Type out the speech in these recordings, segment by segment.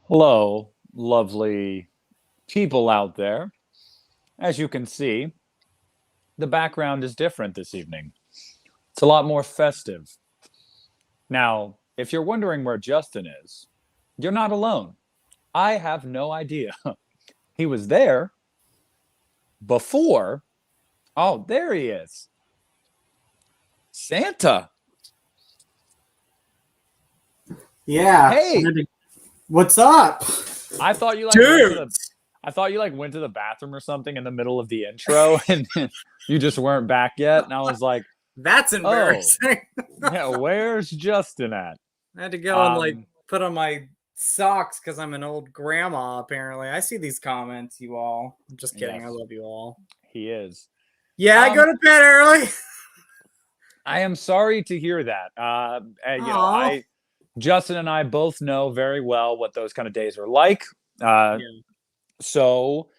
Hello, lovely people out there. As you can see, the background is different this evening. It's a lot more festive. Now, if you're wondering where Justin is, you're not alone. I have no idea. He was there before. Oh, there he is. Santa. Yeah. Hey. What's up? I thought you went to the bathroom or something in the middle of the intro and you just weren't back yet. And I was like, that's embarrassing. Yeah, where's Justin at? I had to go and put on my socks because I'm an old grandma, apparently. I see these comments, you all. I'm just kidding. Yes. I love you all. He is. Yeah, I go to bed early. I am sorry to hear that. Justin and I both know very well what those kind of days are like. So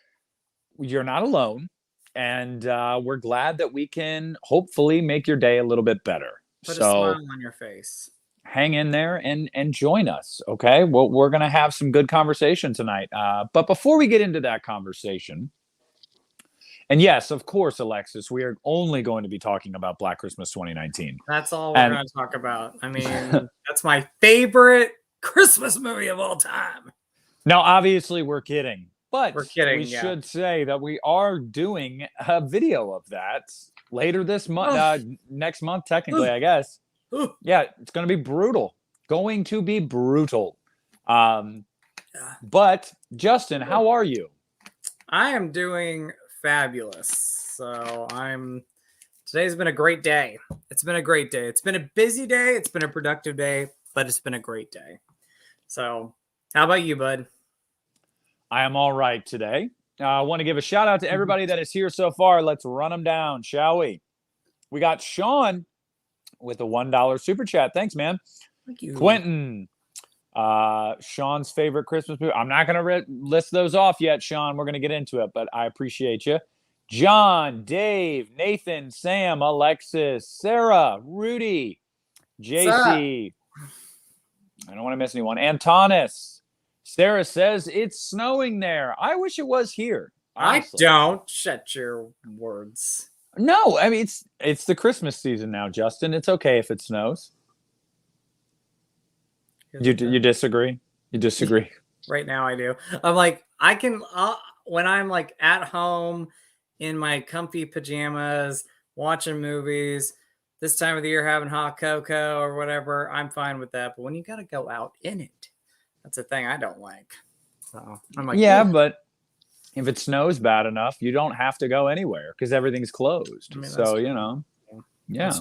you're not alone. And we're glad that we can hopefully make your day a little bit better. Put a smile on your face. Hang in there and join us, okay? Well, we're going to have some good conversation tonight. But before we get into that conversation, and yes, of course, Alexis, we are only going to be talking about Black Christmas 2019. That's all we're going to talk about. I mean, that's my favorite Christmas movie of all time. Now, obviously, we're kidding. But we're kidding, we should say that we are doing a video of that later this month, next month, technically, I guess. Yeah, it's going to be brutal. But, Justin, how are you? I am doing fabulous. So today's been a great day. It's been a great day. It's been a busy day. It's been a productive day, but it's been a great day. So how about you, bud? I am all right today. I want to give a shout out to everybody that is here so far. Let's run them down, shall we? We got Sean with a $1 super chat. Thanks, man. Thank you. Quentin, Sean's favorite Christmas movie. I'm not going to list those off yet, Sean. We're going to get into it, but I appreciate you. John, Dave, Nathan, Sam, Alexis, Sarah, Rudy, JC. I don't want to miss anyone. Antonis. Sarah says it's snowing there. I wish it was here. Honestly. I don't. Shut your words. No, I mean it's the Christmas season now, Justin. It's okay if it snows. You disagree? You disagree? Right now I do. I'm like, I can when I'm like at home in my comfy pajamas watching movies this time of the year, having hot cocoa or whatever, I'm fine with that. But when you got to go out in it, that's a thing I don't like. So I'm like, yeah, but if it snows bad enough, you don't have to go anywhere because everything's closed. I mean, So, yeah.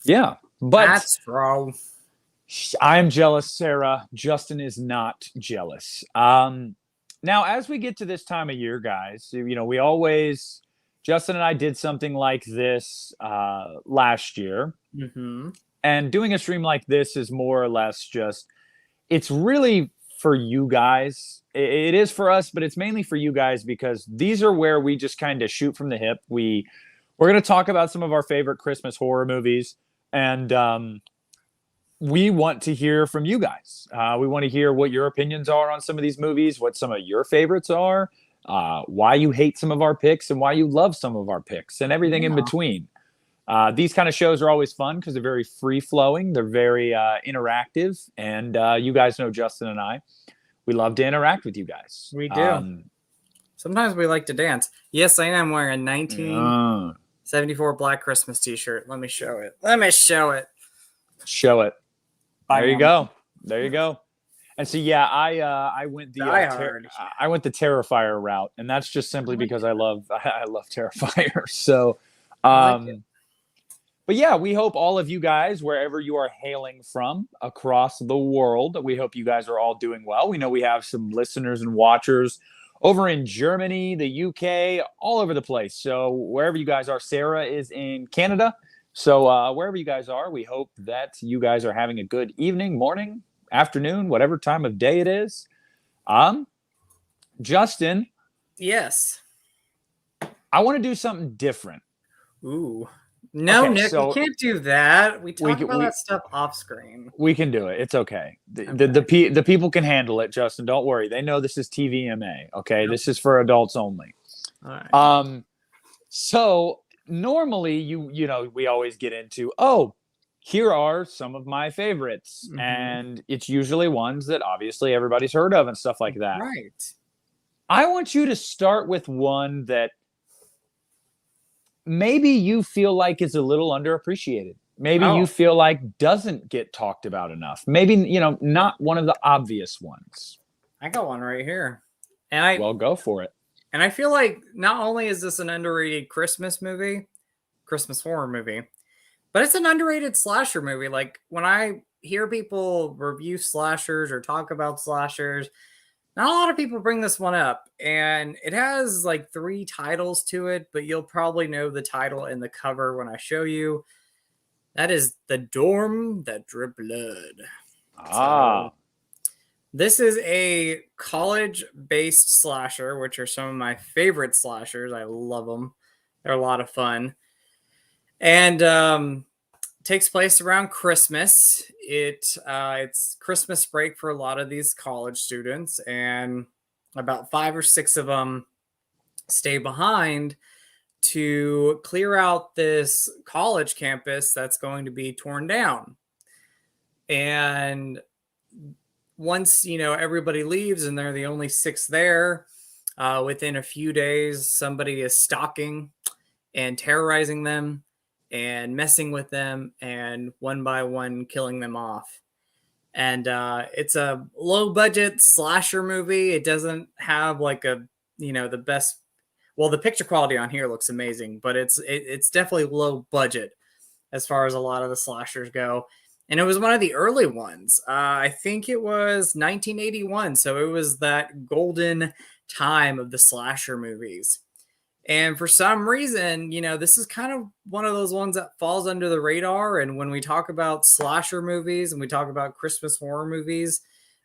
Yeah. But that's true. I'm jealous, Sarah. Justin is not jealous. Now, as we get to this time of year, guys, Justin and I did something like this last year. Mm-hmm. And doing a stream like this is more or less just, it's really for you guys. It is for us, but it's mainly for you guys because these are where we just kind of shoot from the hip. We're going to talk about some of our favorite Christmas horror movies, and we want to hear from you guys. We want to hear what your opinions are on some of these movies, what some of your favorites are, why you hate some of our picks, and why you love some of our picks, and everything in between. These kind of shows are always fun because they're very free-flowing. They're very interactive, and you guys know Justin and I. We love to interact with you guys. We do. Sometimes we like to dance. Yes, I am wearing a 1974 Black Christmas t-shirt. Let me show it. Show it. There you go. And so, yeah, I went the I went the Terrifier route, and that's just simply because I love Terrifier. So, but yeah, we hope all of you guys, wherever you are hailing from across the world, we hope you guys are all doing well. We know we have some listeners and watchers over in Germany, the UK, all over the place. So wherever you guys are, Sarah is in Canada. So wherever you guys are, we hope that you guys are having a good evening, morning, afternoon, whatever time of day it is. Justin. Yes. I want to do something different. Ooh. No, okay, Nick, we can't do that. We talk about that stuff off screen. We can do it. It's okay. The people can handle it, Justin. Don't worry. They know this is TVMA. Okay, This is for adults only. All right. So normally we always get into, here are some of my favorites, and it's usually ones that obviously everybody's heard of and stuff like that. Right. I want you to start with one that maybe you feel like is a little underappreciated. Maybe you feel like doesn't get talked about enough. Maybe, not one of the obvious ones. I got one right here. Well, go for it. And I feel like not only is this an underrated Christmas horror movie, but it's an underrated slasher movie. Like when I hear people review slashers or talk about slashers, not a lot of people bring this one up, and it has like 3 titles to it, but you'll probably know the title and the cover when I show you. That is The Dorm That Drew Blood. So, this is a college-based slasher, which are some of my favorite slashers. I love them. They're a lot of fun. And takes place around Christmas. It's Christmas break for a lot of these college students, and about 5 or 6 of them stay behind to clear out this college campus that's going to be torn down. And once everybody leaves and they're the only 6 there, within a few days somebody is stalking and terrorizing them and messing with them, and one by one killing them off. And it's a low budget slasher movie. It doesn't have like the best. Well, the picture quality on here looks amazing, but it's definitely low budget as far as a lot of the slashers go. And it was one of the early ones. I think it was 1981, so it was that golden time of the slasher movies. And for some reason, this is kind of one of those ones that falls under the radar. And when we talk about slasher movies and we talk about Christmas horror movies,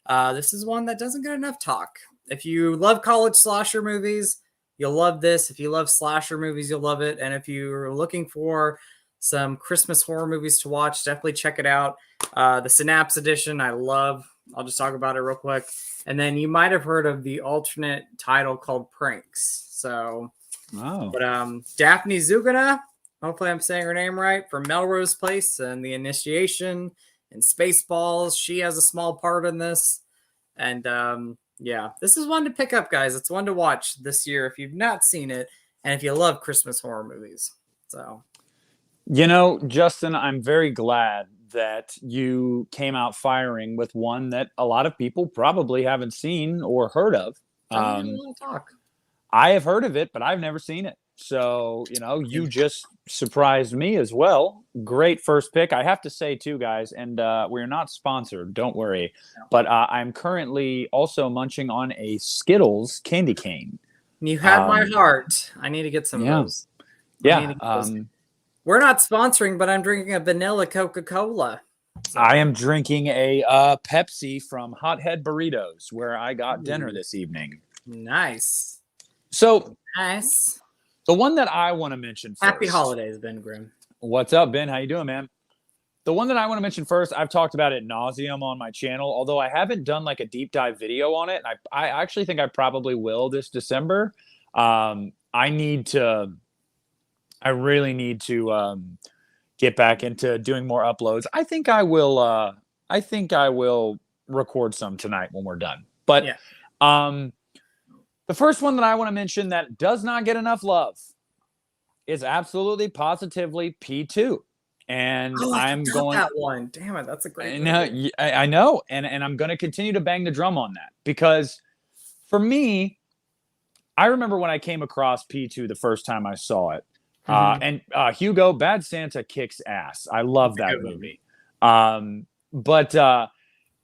this is one that doesn't get enough talk. If you love college slasher movies, you'll love this. If you love slasher movies, you'll love it. And if you're looking for some Christmas horror movies to watch, definitely check it out. The Synapse edition, I love. I'll just talk about it real quick. And then you might have heard of the alternate title called Pranks. So... But Daphne Zugana, hopefully I'm saying her name right, from Melrose Place and The Initiation and Spaceballs. She has a small part in this. And this is one to pick up, guys. It's one to watch this year if you've not seen it and if you love Christmas horror movies. So, Justin, I'm very glad that you came out firing with one that a lot of people probably haven't seen or heard of. I don't want to talk. I have heard of it, but I've never seen it. So, you just surprised me as well. Great first pick. I have to say, too, guys, and we're not sponsored, don't worry. But I'm currently also munching on a Skittles candy cane. You had my heart. I need to get some of those. Yeah. We're not sponsoring, but I'm drinking a vanilla Coca-Cola. So. I am drinking a Pepsi from Hothead Burritos, where I got dinner this evening. Nice. So nice. The one that I want to mention first. Happy holidays, Ben Grimm. What's up, Ben? How you doing, man? The one that I want to mention first, I've talked about it nauseum on my channel, although I haven't done like a deep dive video on it. And I actually think I probably will this December. I really need to get back into doing more uploads. I think I will record some tonight when we're done. But the first one that I want to mention that does not get enough love is absolutely positively P2. And I'm going that one. Damn it, that's a great movie. I know. And I'm going to continue to bang the drum on that, because for me, I remember when I came across P2 the first time I saw it. And Hugo, Bad Santa kicks ass. I love that movie. But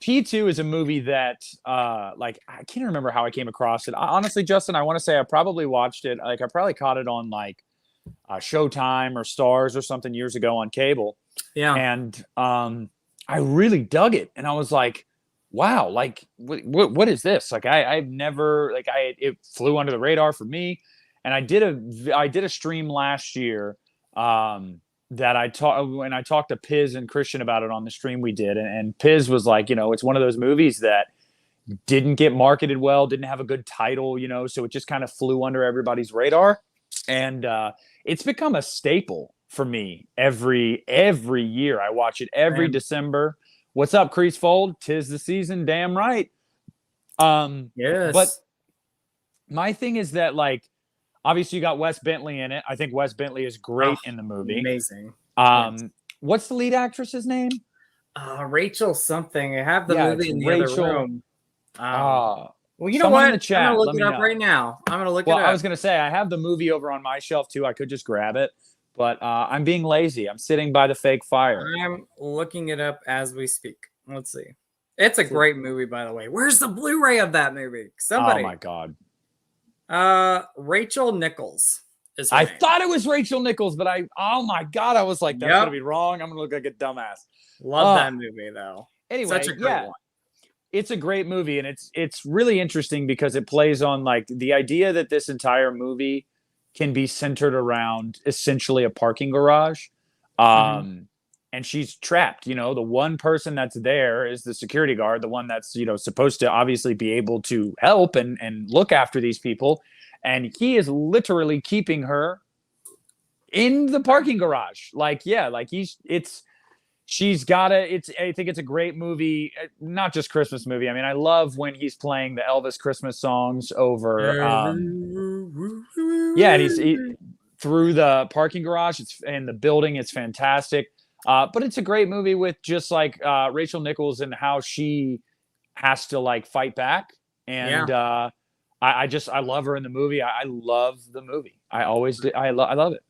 P2 is a movie that, I can't remember how I came across it. Honestly, Justin, I want to say I probably watched it. I probably caught it on Showtime or Stars or something years ago on cable. Yeah. And I really dug it. And I was like, wow, what is this? I've never, it flew under the radar for me. And I did a stream last year that I talked to Piz and Christian about it on the stream we did. And Piz was like, it's one of those movies that didn't get marketed well, didn't have a good title, so it just kind of flew under everybody's radar. And it's become a staple for me every year. I watch it every December. What's up, Creasefold? 'Tis the season, damn right. Yes. But my thing is that, obviously, you got Wes Bentley in it. I think Wes Bentley is great in the movie. Amazing. What's the lead actress's name? Rachel something. I have the movie in the other room. Well, you know what? In the chat, I'm going to look it up right now. I'm going to look it up. Well, I was going to say, I have the movie over on my shelf, too. I could just grab it. But I'm being lazy. I'm sitting by the fake fire. I'm looking it up as we speak. Let's see. It's a great movie, by the way. Where's the Blu-ray of that movie? Somebody. Oh, my God. Rachel Nichols is her I name. thought it was Rachel Nichols, but oh my God, I was like, that's gonna be wrong. I'm gonna look like a dumbass. Love that movie though. Anyway, such a great one. It's a great movie, and it's really interesting because it plays on the idea that this entire movie can be centered around essentially a parking garage. And she's trapped. The one person that's there is the security guard, the one that's, supposed to obviously be able to help and look after these people. And he is literally keeping her in the parking garage. I think it's a great movie, not just Christmas movie. I mean, I love when he's playing the Elvis Christmas songs over. And he's through the parking garage. And the building. It's fantastic. But it's a great movie with just Rachel Nichols and how she has to fight back. And I love her in the movie. I love the movie. I always do. I love it.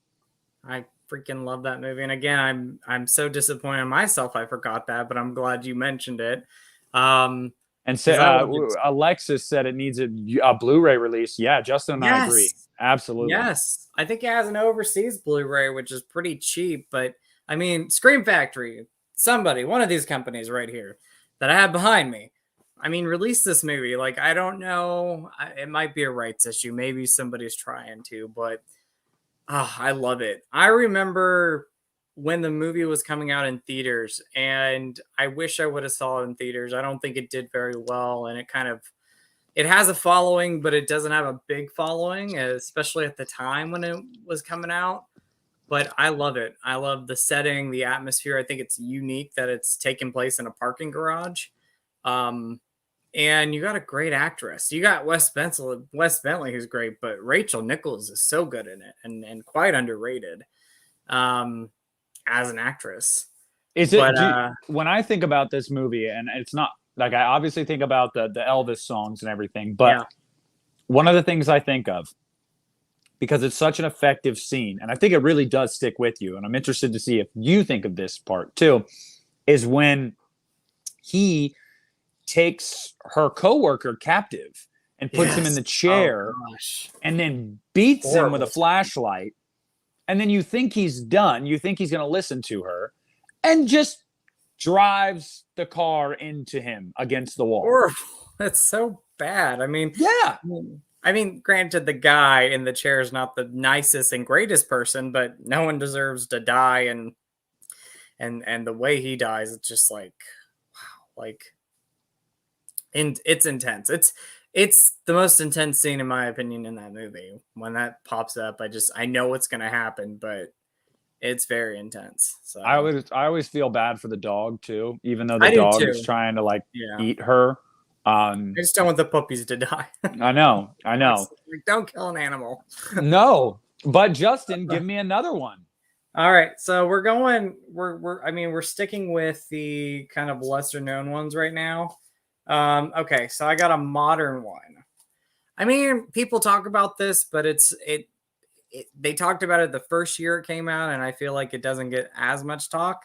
I freaking love that movie. And again, I'm so disappointed in myself. I forgot that, but I'm glad you mentioned it. And Alexis said it needs a Blu-ray release. Yeah, Justin and I agree. Absolutely. Yes. I think it has an overseas Blu-ray, which is pretty cheap, but I mean, Scream Factory, one of these companies right here that I have behind me. I mean, release this movie. I don't know. It might be a rights issue. Maybe somebody's trying to, but I love it. I remember when the movie was coming out in theaters, and I wish I would have saw it in theaters. I don't think it did very well, and it has a following, but it doesn't have a big following, especially at the time when it was coming out. But I love it. I love the setting, the atmosphere. I think it's unique that it's taking place in a parking garage. And you got a great actress. You got Wes Bentley, who's great, but Rachel Nichols is so good in it and quite underrated as an actress. When I think about this movie, and it's not I obviously think about the Elvis songs and everything, but one of the things I think of because it's such an effective scene. And I think it really does stick with you. And I'm interested to see if you think of this part too, is when he takes her coworker captive and puts him in the chair and then beats him with a flashlight. And then you think he's done. You think he's going to listen to her and just drives the car into him against the wall. Horrible. That's so bad. I mean, yeah. I mean, granted, the guy in the chair is not the nicest and greatest person, but no one deserves to die. And the way he dies, it's just like, wow, like, and it's intense. It's the most intense scene, in my opinion, in that movie. When that pops up, I know what's going to happen, but it's very intense. So I always feel bad for the dog too, even though the dog is trying to eat her. I just don't want the puppies to die. I know. Like, don't kill an animal. No, but Justin, give me another one. All right, so we're sticking with the kind of lesser known ones right now. Okay, so I got a modern one. I mean, people talk about this, but they talked about it the first year it came out, and I feel like it doesn't get as much talk.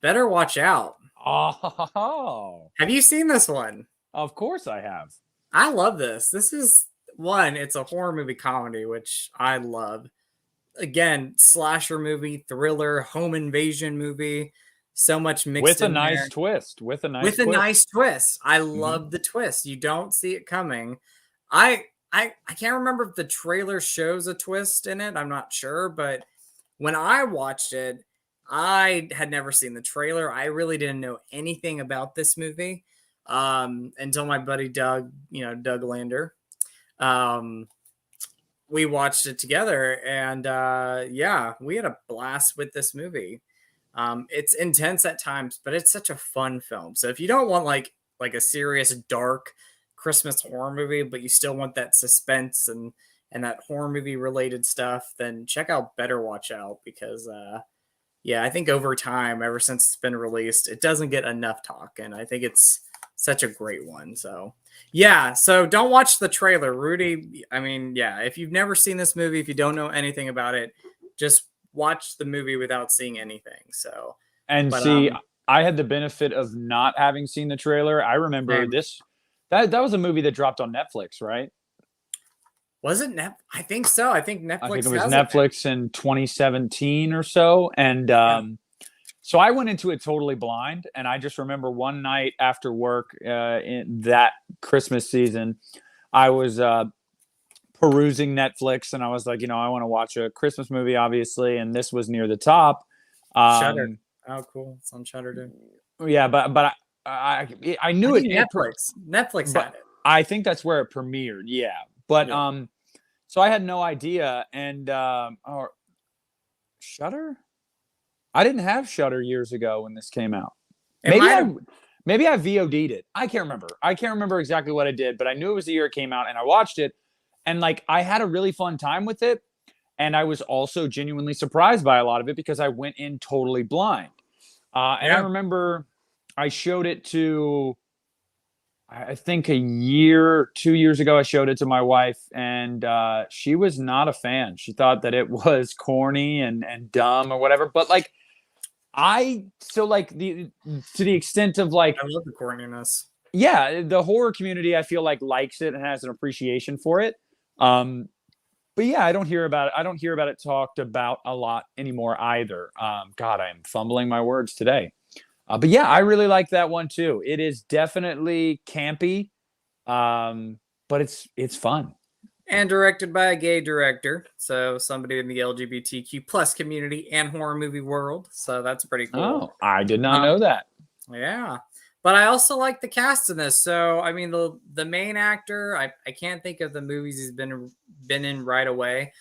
Better Watch Out. Oh, have you seen this one? Of course I have. I love this. This is one. It's a horror movie comedy, which I love. Again, slasher movie, thriller, home invasion movie. So much mixed with a in nice there. twist. With a nice twist. I love the twist. You don't see it coming. I can't remember if the trailer shows a twist in it. I'm not sure, but when I watched it, I had never seen the trailer. I really didn't know anything about this movie until my buddy Doug Lander. We watched it together, and we had a blast with this movie. It's intense at times, but it's such a fun film. So if you don't want like a serious, dark Christmas horror movie, but you still want that suspense and that horror movie related stuff, then check out Better Watch Out, because I think over time, ever since it's been released, it doesn't get enough talk, and I think it's such a great one. So so don't watch the trailer, Rudy. I mean, if you've never seen this movie, if you don't know anything about it, just watch the movie without seeing anything. So I had the benefit of not having seen the trailer. I remember this. That was a movie that dropped on Netflix, right? Was it I think so. I think Netflix. I think it was Netflix in 2017 or so. And so I went into it totally blind. And I just remember one night after work in that Christmas season, I was perusing Netflix, and I was like, I want to watch a Christmas movie, obviously. And this was near the top. Shudder. Oh, cool. It's on Shudder, dude. Yeah, but I knew it. Netflix had it. I think that's where it premiered. Yeah. But so I had no idea, and Shudder? I didn't have Shudder years ago when this came out. Maybe I VOD'd it. I can't remember. I can't remember exactly what I did, but I knew it was the year it came out, and I watched it, and I had a really fun time with it, and I was also genuinely surprised by a lot of it because I went in totally blind. And I remember I showed it to, I think 2 years ago, I showed it to my wife, and she was not a fan. She thought that it was corny and dumb or whatever. But to the extent of I love the corniness. Yeah, the horror community, I feel likes it and has an appreciation for it. But yeah, I don't hear about it talked about a lot anymore either. God, I am fumbling my words today. But yeah, I really like that one too. It is definitely campy, but it's fun. And directed by a gay director, so somebody in the LGBTQ plus community and horror movie world. So that's pretty cool. Oh, I did not know that. Yeah, but I also like the cast in this. So I mean, the main actor, I can't think of the movies he's been in right away.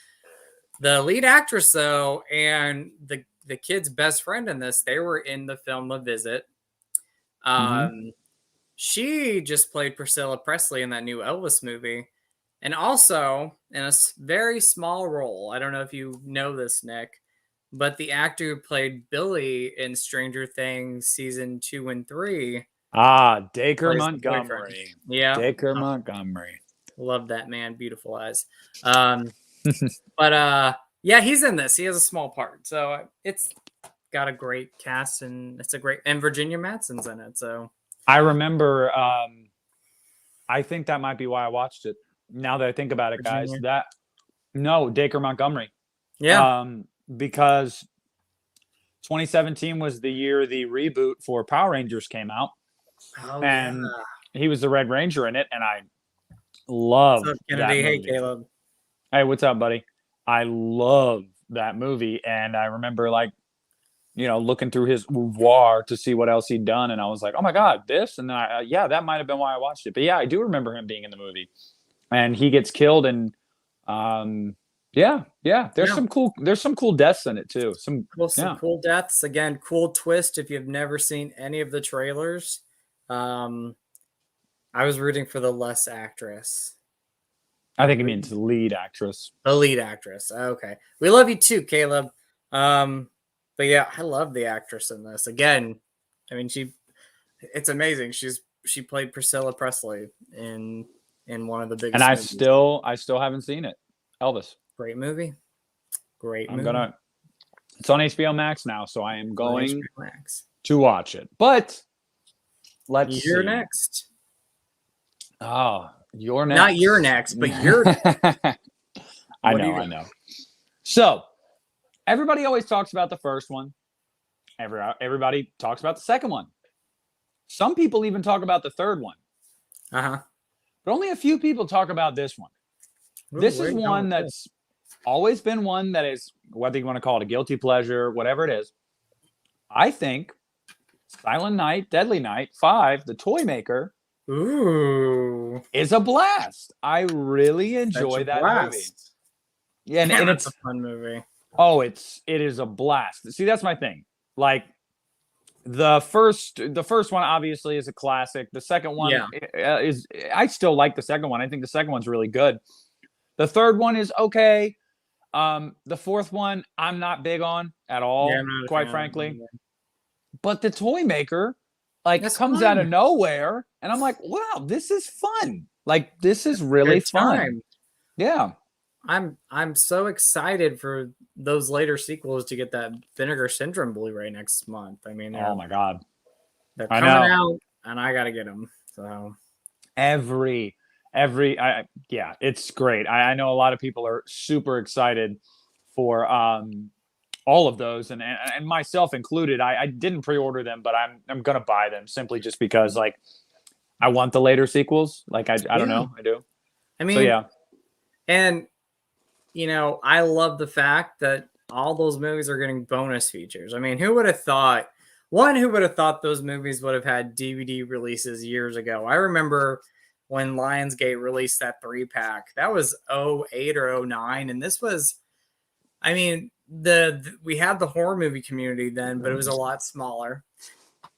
The lead actress though, and the kid's best friend in this, they were in the film A Visit. She just played Priscilla Presley in that new Elvis movie, and also in a very small role. I don't know if you know this, Nick, but the actor who played Billy in Stranger Things season 2 and 3. Dacre Montgomery. Yeah, Dacre Montgomery. Love that man. Beautiful eyes. But yeah, he's in this. He has a small part, so it's got a great cast, and and Virginia Madsen's in it. So I remember. I think that might be why I watched it. Now that I think about it, guys, Virginia. no, Dacre Montgomery. Yeah. Because 2017 was the year the reboot for Power Rangers came out, and he was the Red Ranger in it, and I love that movie. Hey, Caleb. Hey, what's up, buddy? I love that movie, and I remember looking through his voir to see what else he'd done, and I was like, oh my god, this, and then that might have been why I watched it. But yeah, I do remember him being in the movie, and he gets killed, and there's some cool deaths in it too. Some cool deaths. Again, cool twist. If you've never seen any of the trailers, I was rooting for the less actress. I think it means the lead actress. The lead actress. Okay, we love you too, Caleb. But yeah, I love the actress in this. Again, I mean, it's amazing. She played Priscilla Presley in one of the biggest. And I movies. still haven't seen it. Elvis. Great movie. It's on HBO Max now, so I am going to watch it. But you're next. Oh, you're next. Not you're next, but you're. I know. So everybody always talks about the first one. Everybody talks about the second one. Some people even talk about the third one. But only a few people talk about this one. This is one that's always been one that is, whether you want to call it a guilty pleasure, whatever it is. I think Silent Night, Deadly Night 5, The Toy Maker, is a blast. I really enjoy that movie. Yeah, and it's a fun movie. Oh, it is a blast. See, that's my thing. Like the first one obviously is a classic. The second one is I still like the second one. I think the second one's really good. The third one is okay. The fourth one I'm not big on at all, quite frankly. But The Toy Maker comes fun. Out of nowhere, and I'm like, wow, this is fun. Like, this is really fun. Yeah. I'm so excited for those later sequels to get that Vinegar Syndrome Blu-ray next month. I mean, oh my god, they're coming out, and I gotta get them. So it's great. I know a lot of people are super excited for all of those, and myself included. I didn't pre-order them, but I'm gonna buy them simply just because I want the later sequels. I don't know, I do. I mean, and I love the fact that all those movies are getting bonus features. I mean, who would have thought? Who would have thought those movies would have had DVD releases years ago? I remember when Lionsgate released that 3-pack. That was 2008 or 2009, and this was, I mean, we had the horror movie community then, but it was a lot smaller.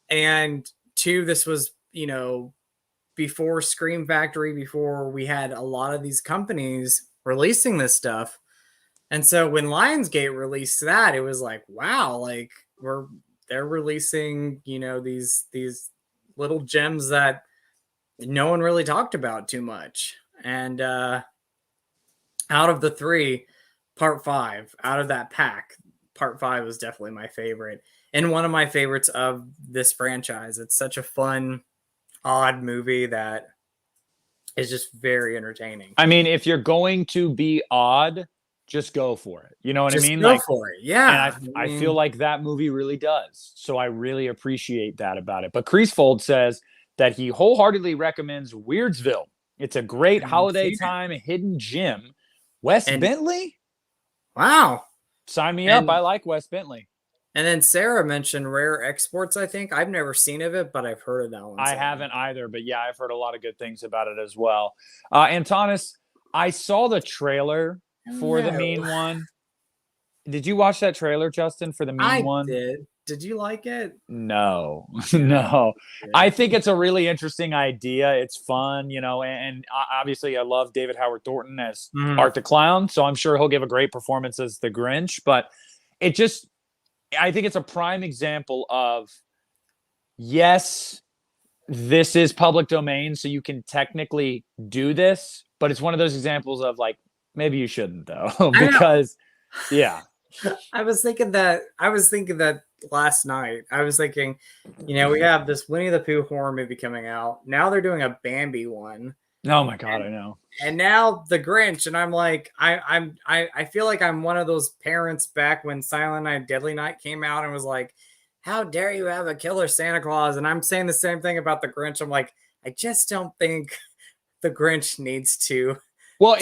And two, this was before Scream Factory, before we had a lot of these companies releasing this stuff. And so when Lionsgate released that, it was like, wow, they're releasing, these little gems that no one really talked about too much. And out of the three, part 5, out of that pack, part 5 was definitely my favorite. And one of my favorites of this franchise. It's such a fun, odd movie that is just very entertaining. I mean, if you're going to be odd, just go for it. You know what I mean? Go for it. Yeah. And I feel like that movie really does. So I really appreciate that about it. But Creasfold says that he wholeheartedly recommends Weirdsville. It's a great holiday time hidden gem. Wes Bentley? Wow. Sign me up. I like Wes Bentley. And then Sarah mentioned Rare Exports, I think. I've never seen of it, but I've heard of that one. I haven't either, but yeah, I've heard a lot of good things about it as well. Antonis, I saw the trailer for the Mean One. Did you watch that trailer, Justin, for the Mean One? I did. Did you like it? No. No. Yeah. I think it's a really interesting idea. It's fun, and obviously I love David Howard Thornton as Art the Clown, so I'm sure he'll give a great performance as the Grinch, but I think it's a prime example of, yes, this is public domain, so you can technically do this, but it's one of those examples of maybe you shouldn't though, I know. because yeah. I was thinking that last night. I was thinking, we have this Winnie the Pooh horror movie coming out. Now they're doing a Bambi one. Oh my God, I know. And now the Grinch, and I'm like, I feel like I'm one of those parents back when Silent Night, Deadly Night came out and was like, how dare you have a killer Santa Claus? And I'm saying the same thing about the Grinch. I'm like, I just don't think the Grinch needs to. Well,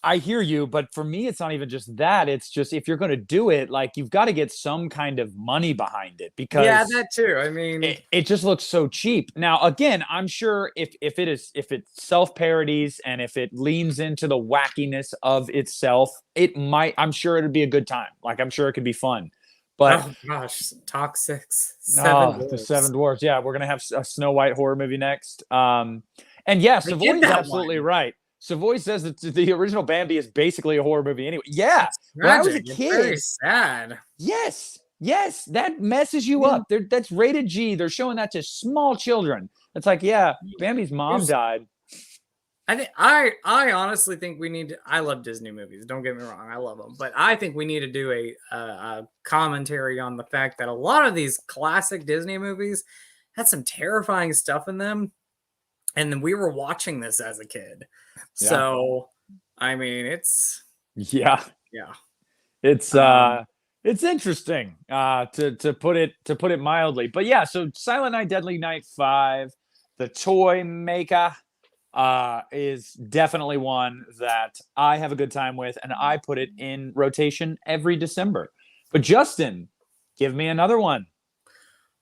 I hear you, but for me, it's not even just that. It's just if you're going to do it, like you've got to get some kind of money behind it because that too. I mean, it just looks so cheap. Now, again, I'm sure if it self parodies and if it leans into the wackiness of itself, I'm sure it'd be a good time. Like I'm sure it could be fun. But oh gosh, Toxic the Seven Dwarfs. Yeah, we're gonna have a Snow White horror movie next. And yeah, Savoy's absolutely right. Savoy says that the original Bambi is basically a horror movie anyway. Yeah, when I was a kid, very sad. Yes, that messes you up. That's rated G. They're showing that to small children. It's like, yeah, Bambi's mom died. I honestly think we need to. I love Disney movies. Don't get me wrong, I love them, but I think we need to do a commentary on the fact that a lot of these classic Disney movies had some terrifying stuff in them, and then we were watching this as a kid. Yeah. So, I mean, it's it's interesting to put it mildly, but yeah. So, Silent Night, Deadly Night 5, The Toy Maker, is definitely one that I have a good time with, and I put it in rotation every December. But Justin, give me another one.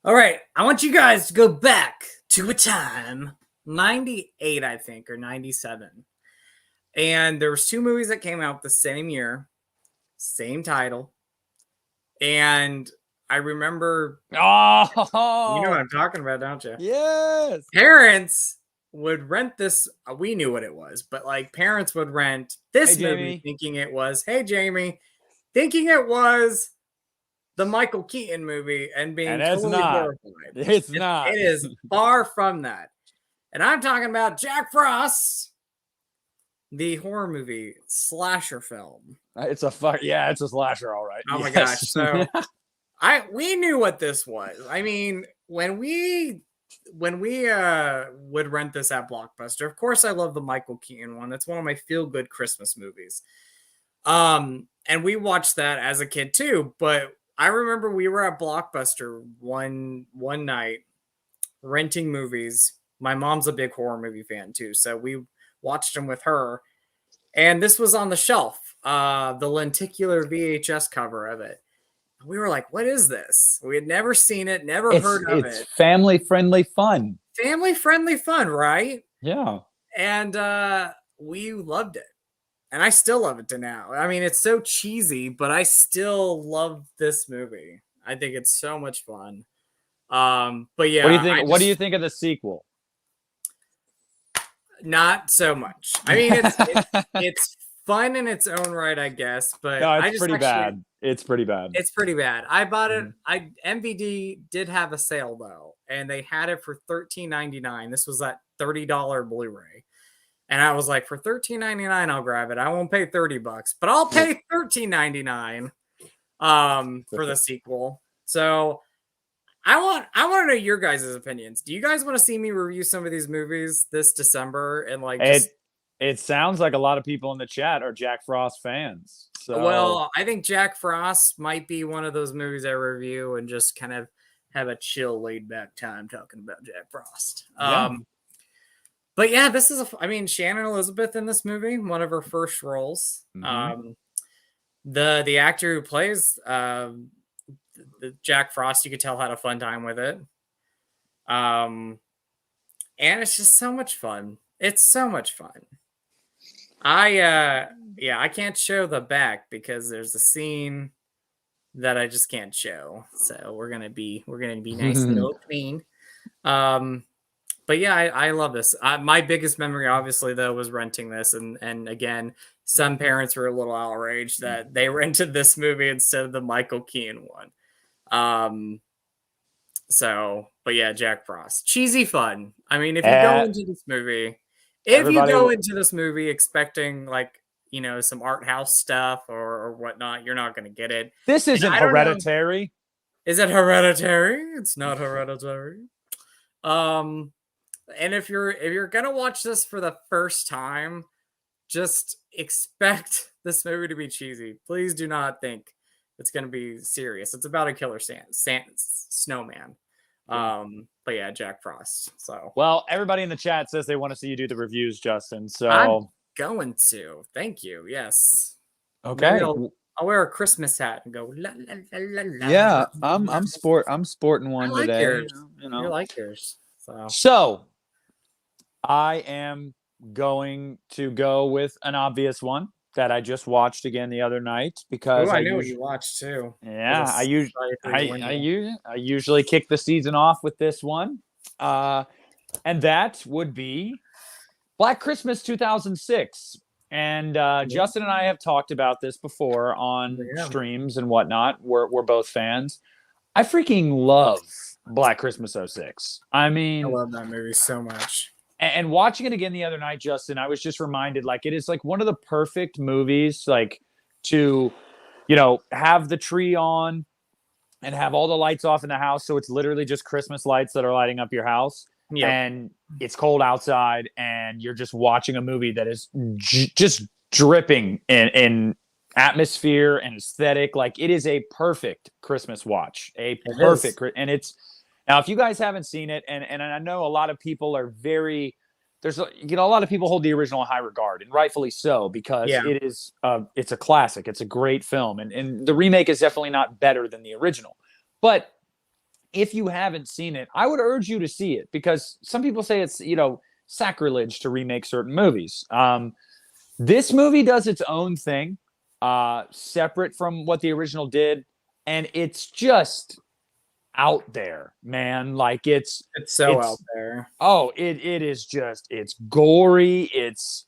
All right, I want you guys to go back to a time 98, I think, or 97. And there was 2 movies that came out the same year, same title. And I remember, you know what I'm talking about, don't you? Yes. Parents would rent this. We knew what it was, but like parents would rent this movie thinking it was, thinking it was the Michael Keaton movie and being totally horrified. It's not. It is far from that. And I'm talking about Jack Frost, the horror movie slasher film. It's a slasher, all right. Oh my gosh. So we knew what this was. I mean, when we would rent this at Blockbuster, of course I love the Michael Keaton one. That's one of my feel-good Christmas movies. And we watched that as a kid too, but I remember we were at Blockbuster one night renting movies. My mom's a big horror movie fan too, so we watched them with her. And this was on the shelf, the lenticular VHS cover of it. We were like, what is this? We had never seen it, never heard of it. It's family-friendly fun. Family-friendly fun, right? Yeah. And we loved it. And I still love it to now. I mean, it's so cheesy, but I still love this movie. I think it's so much fun. But yeah. What do you think? What do you think of the sequel? Not so much. I mean, it's fun in its own right, I guess. But no, it's pretty bad. It's pretty bad. It's pretty bad. I bought it. MVD did have a sale though, and they had it for $13.99. This was that $30 Blu-ray. And I was like, for $13.99, I'll grab it. I won't pay $30, but I'll pay $13.99 for the sequel. So I want to know your guys' opinions. Do you guys want to see me review some of these movies this December? And like, it sounds like a lot of people in the chat are Jack Frost fans. So well, I think Jack Frost might be one of those movies I review and just kind of have a chill, laid back time talking about Jack Frost. Yeah. But yeah, this is Shannon Elizabeth in this movie, one of her first roles. Mm-hmm. The actor who plays the Jack Frost, you could tell had a fun time with it. And it's just so much fun. It's so much fun. I can't show the back because there's a scene that I just can't show. So we're gonna be nice and little clean. But yeah, I love this. My biggest memory, obviously, though, was renting this. And again, some parents were a little outraged that they rented this movie instead of the Michael Keaton one. But yeah, Jack Frost. Cheesy fun. I mean, if you go into this movie expecting like some art house stuff or whatnot, you're not going to get it. This isn't Hereditary. Is it Hereditary? It's not Hereditary. And if you're gonna watch this for the first time, just expect this movie to be cheesy. Please do not think it's gonna be serious. It's about a killer snowman. But yeah, Jack Frost. So well, everybody in the chat says they want to see you do the reviews, Justin. So I'm going to. Thank you. Yes. Okay. I'll wear a Christmas hat and go la la la la la. Yeah, I'm sporting one today. Yours. You like yours. So I am going to go with an obvious one that I just watched again the other night because I know what you watched too. Yeah, I usually kick the season off with this one, and that would be Black Christmas 2006. And Justin and I have talked about this before on streams and whatnot. We're both fans. I freaking love Black Christmas 06. I mean, I love that movie so much. And watching it again the other night, Justin, I was just reminded, like, it is like one of the perfect movies, like, to, have the tree on and have all the lights off in the house. So it's literally just Christmas lights that are lighting up your house. Yep. And it's cold outside and you're just watching a movie that is just dripping in atmosphere and aesthetic. Like, it is a perfect Christmas watch, and it's, now, if you guys haven't seen it, and I know a lot of people are a lot of people hold the original in high regard, and rightfully so, because it is it's a classic. It's a great film, and the remake is definitely not better than the original. But if you haven't seen it, I would urge you to see it, because some people say it's, sacrilege to remake certain movies. This movie does its own thing, separate from what the original did, and it's just out there, man. Like, it's out there. Oh, it is just, it's gory, it's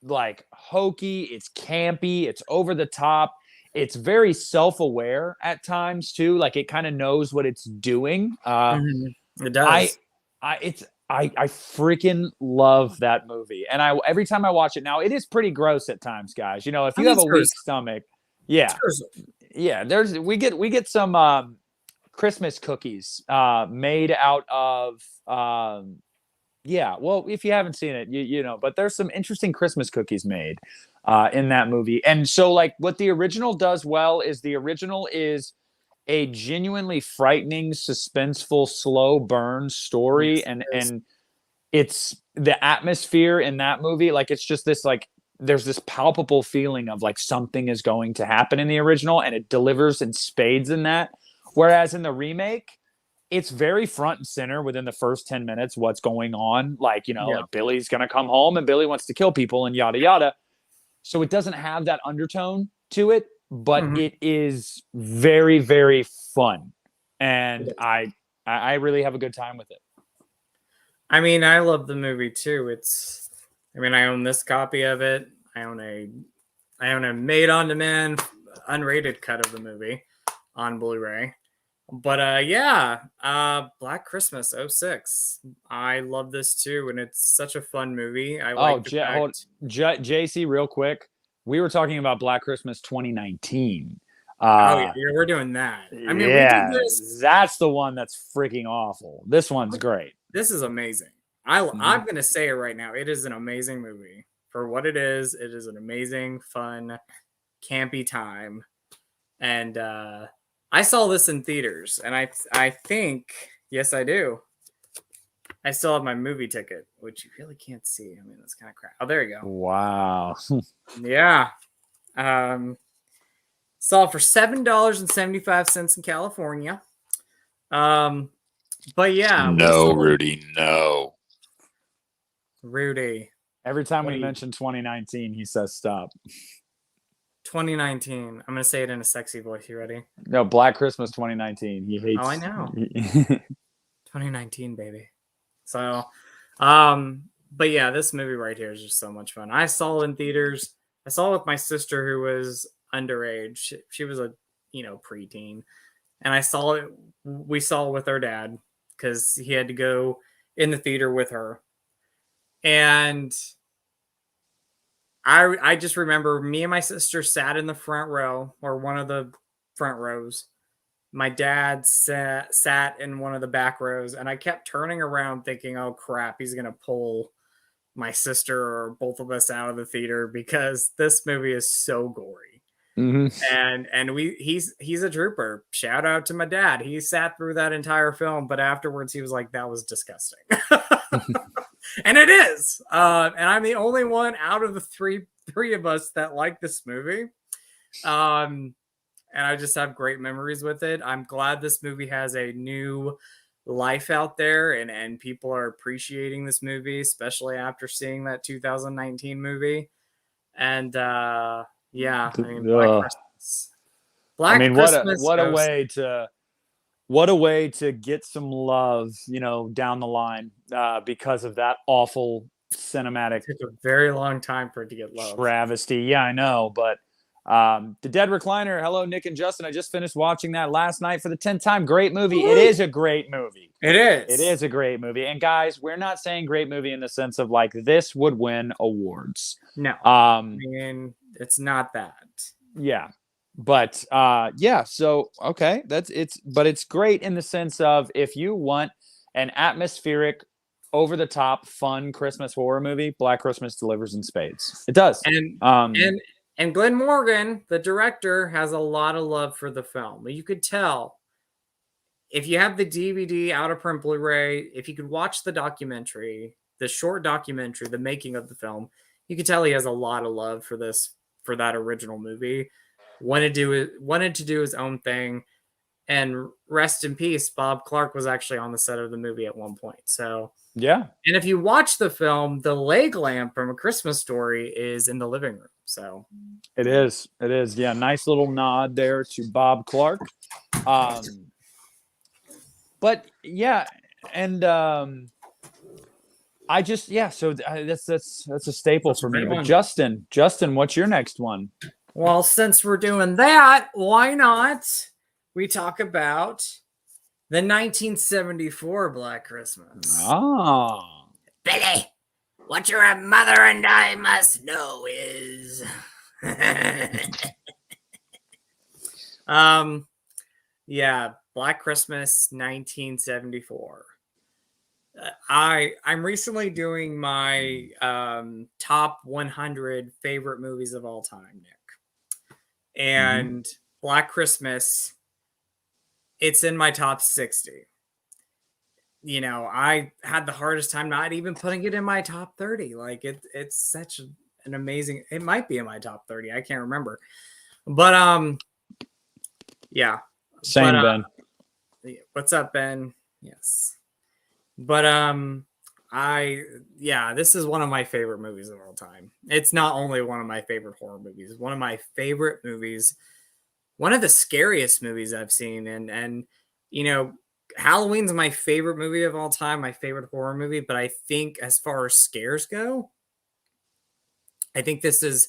like hokey, it's campy, it's over the top. It's very self-aware at times too. Like, it kind of knows what it's doing. It does. I freaking love that movie. And every time I watch it now, it is pretty gross at times, guys. If you have a weak stomach, we get some Christmas cookies made out of well, if you haven't seen it, but there's some interesting Christmas cookies made in that movie. And so, like, what the original does well is the original is a genuinely frightening, suspenseful, slow burn story. And it's the atmosphere in that movie. Like, it's just this, like, there's this palpable feeling of like something is going to happen in the original, and it delivers in spades in that. Whereas in the remake, it's very front and center within the first 10 minutes what's going on. Like, like Billy's going to come home and Billy wants to kill people and yada, yada. So it doesn't have that undertone to it, but it is very, very fun. And I really have a good time with it. I mean, I love the movie too. I own this copy of it. I own a made-on-demand unrated cut of the movie on Blu-ray. But Black Christmas 06. I love this too, and it's such a fun movie. JC, real quick. We were talking about Black Christmas 2019. We're doing that. I mean, we did this. That's the one that's freaking awful. This one's great. This is amazing. I'm going to say it right now. It is an amazing movie. For what it is an amazing, fun, campy time. And I saw this in theaters, and I think, yes, I do. I still have my movie ticket, which you really can't see. I mean, that's kind of crap. Oh, there you go. Wow. Yeah. Saw it for $7.75 in California. But yeah. No, Rudy, no. Rudy. Every time we mention 2019, he says stop. 2019. I'm going to say it in a sexy voice. You ready? No, Black Christmas 2019. He hates. Oh, I know. 2019, baby. So, but yeah, this movie right here is just so much fun. I saw it in theaters. I saw it with my sister, who was underage. She was a, preteen. And we saw it with her dad because he had to go in the theater with her. And I just remember me and my sister sat in the front row, or one of the front rows. My dad sat in one of the back rows, and I kept turning around thinking, oh crap, he's going to pull my sister or both of us out of the theater because this movie is so gory. And he's a trooper. Shout out to my dad. He sat through that entire film, but afterwards he was like, that was disgusting. And it is. And I'm the only one out of the three of us that like this movie. And I just have great memories with it. I'm glad this movie has a new life out there, and people are appreciating this movie, especially after seeing that 2019 movie. And yeah, I mean, Black Christmas. Christmas what a way to get some love, down the line, because of that awful cinematic. It took a very long time for it to get love. Travesty. Yeah, I know, but The Dead Recliner. Hello, Nick and Justin. I just finished watching that last night for the 10th time. Great movie. It is a great movie. It is. It is a great movie. And guys, we're not saying great movie in the sense of like this would win awards. No. I mean, it's not that. Yeah. But yeah, so okay, but it's great in the sense of if you want an atmospheric, over the top, fun Christmas horror movie, Black Christmas delivers in spades. It does. And Glenn Morgan, the director, has a lot of love for the film. You could tell if you have the DVD out of print Blu-ray, if you could watch the documentary, the short documentary, the making of the film, you could tell he has a lot of love for that original movie. Wanted to do his own thing. And rest in peace, Bob Clark was actually on the set of the movie at one point. So yeah. And if you watch the film, the leg lamp from A Christmas Story is in the living room. So it is. Yeah. Nice little nod there to Bob Clark. But yeah. And I just, yeah. So that's a staple for me. But Justin, what's your next one? Well, since we're doing that, why not we talk about the 1974 Black Christmas? Oh. Billy, what your mother and I must know is... yeah, Black Christmas 1974. I'm recently doing my top 100 favorite movies of all time, Nick. And Black Christmas, it's in my top 60. I had the hardest time not even putting it in my top 30. Like it's such an amazing, it might be in my top 30. I can't remember. But yeah. Same, Ben. What's up, Ben? Yes. But this is one of my favorite movies of all time. It's not only one of my favorite horror movies, it's one of my favorite movies, one of the scariest movies I've seen. And Halloween's my favorite movie of all time, my favorite horror movie. But I think as far as scares go, I think this is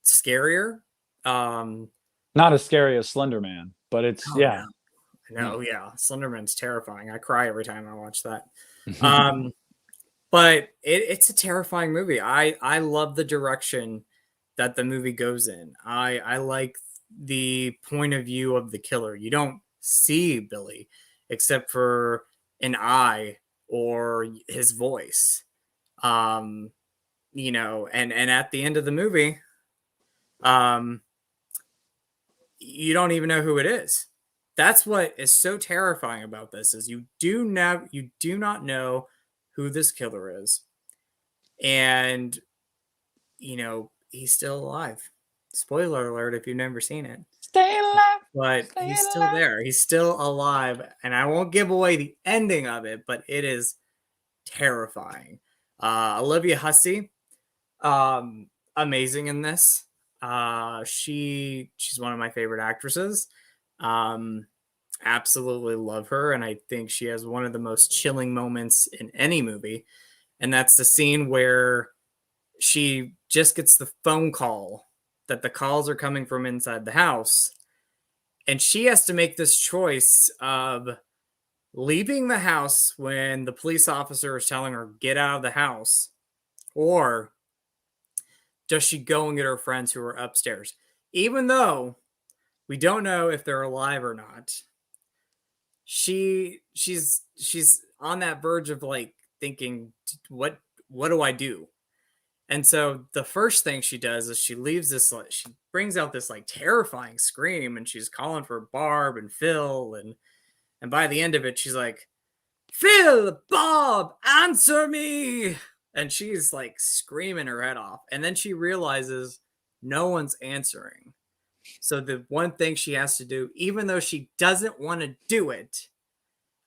scarier. Not as scary as Slender Man, but it's yeah. No, yeah. Slender Man's terrifying. I cry every time I watch that. But it's a terrifying movie. I love the direction that the movie goes in. I like the point of view of the killer. You don't see Billy except for an eye or his voice. And at the end of the movie, you don't even know who it is. That's what is so terrifying about this is you do not know who this killer is. And, he's still alive. Spoiler alert if you've never seen it. Stay alive. But he's still there. He's still alive. And I won't give away the ending of it, but it is terrifying. Olivia Hussey, amazing in this. She's one of my favorite actresses. Absolutely love her, and I think she has one of the most chilling moments in any movie, and that's the scene where she just gets the phone call that the calls are coming from inside the house, and she has to make this choice of leaving the house when the police officer is telling her get out of the house, or does she go and get her friends who are upstairs? Even though we don't know if they're alive or not, she's on that verge of like thinking, what do I do? And so the first thing she does is she leaves this, like, she brings out this like terrifying scream, and she's calling for Barb and Phil, and by the end of it, she's like, Phil, Bob, answer me. And she's like screaming her head off. And then she realizes no one's answering. So the one thing she has to do, even though she doesn't want to do it,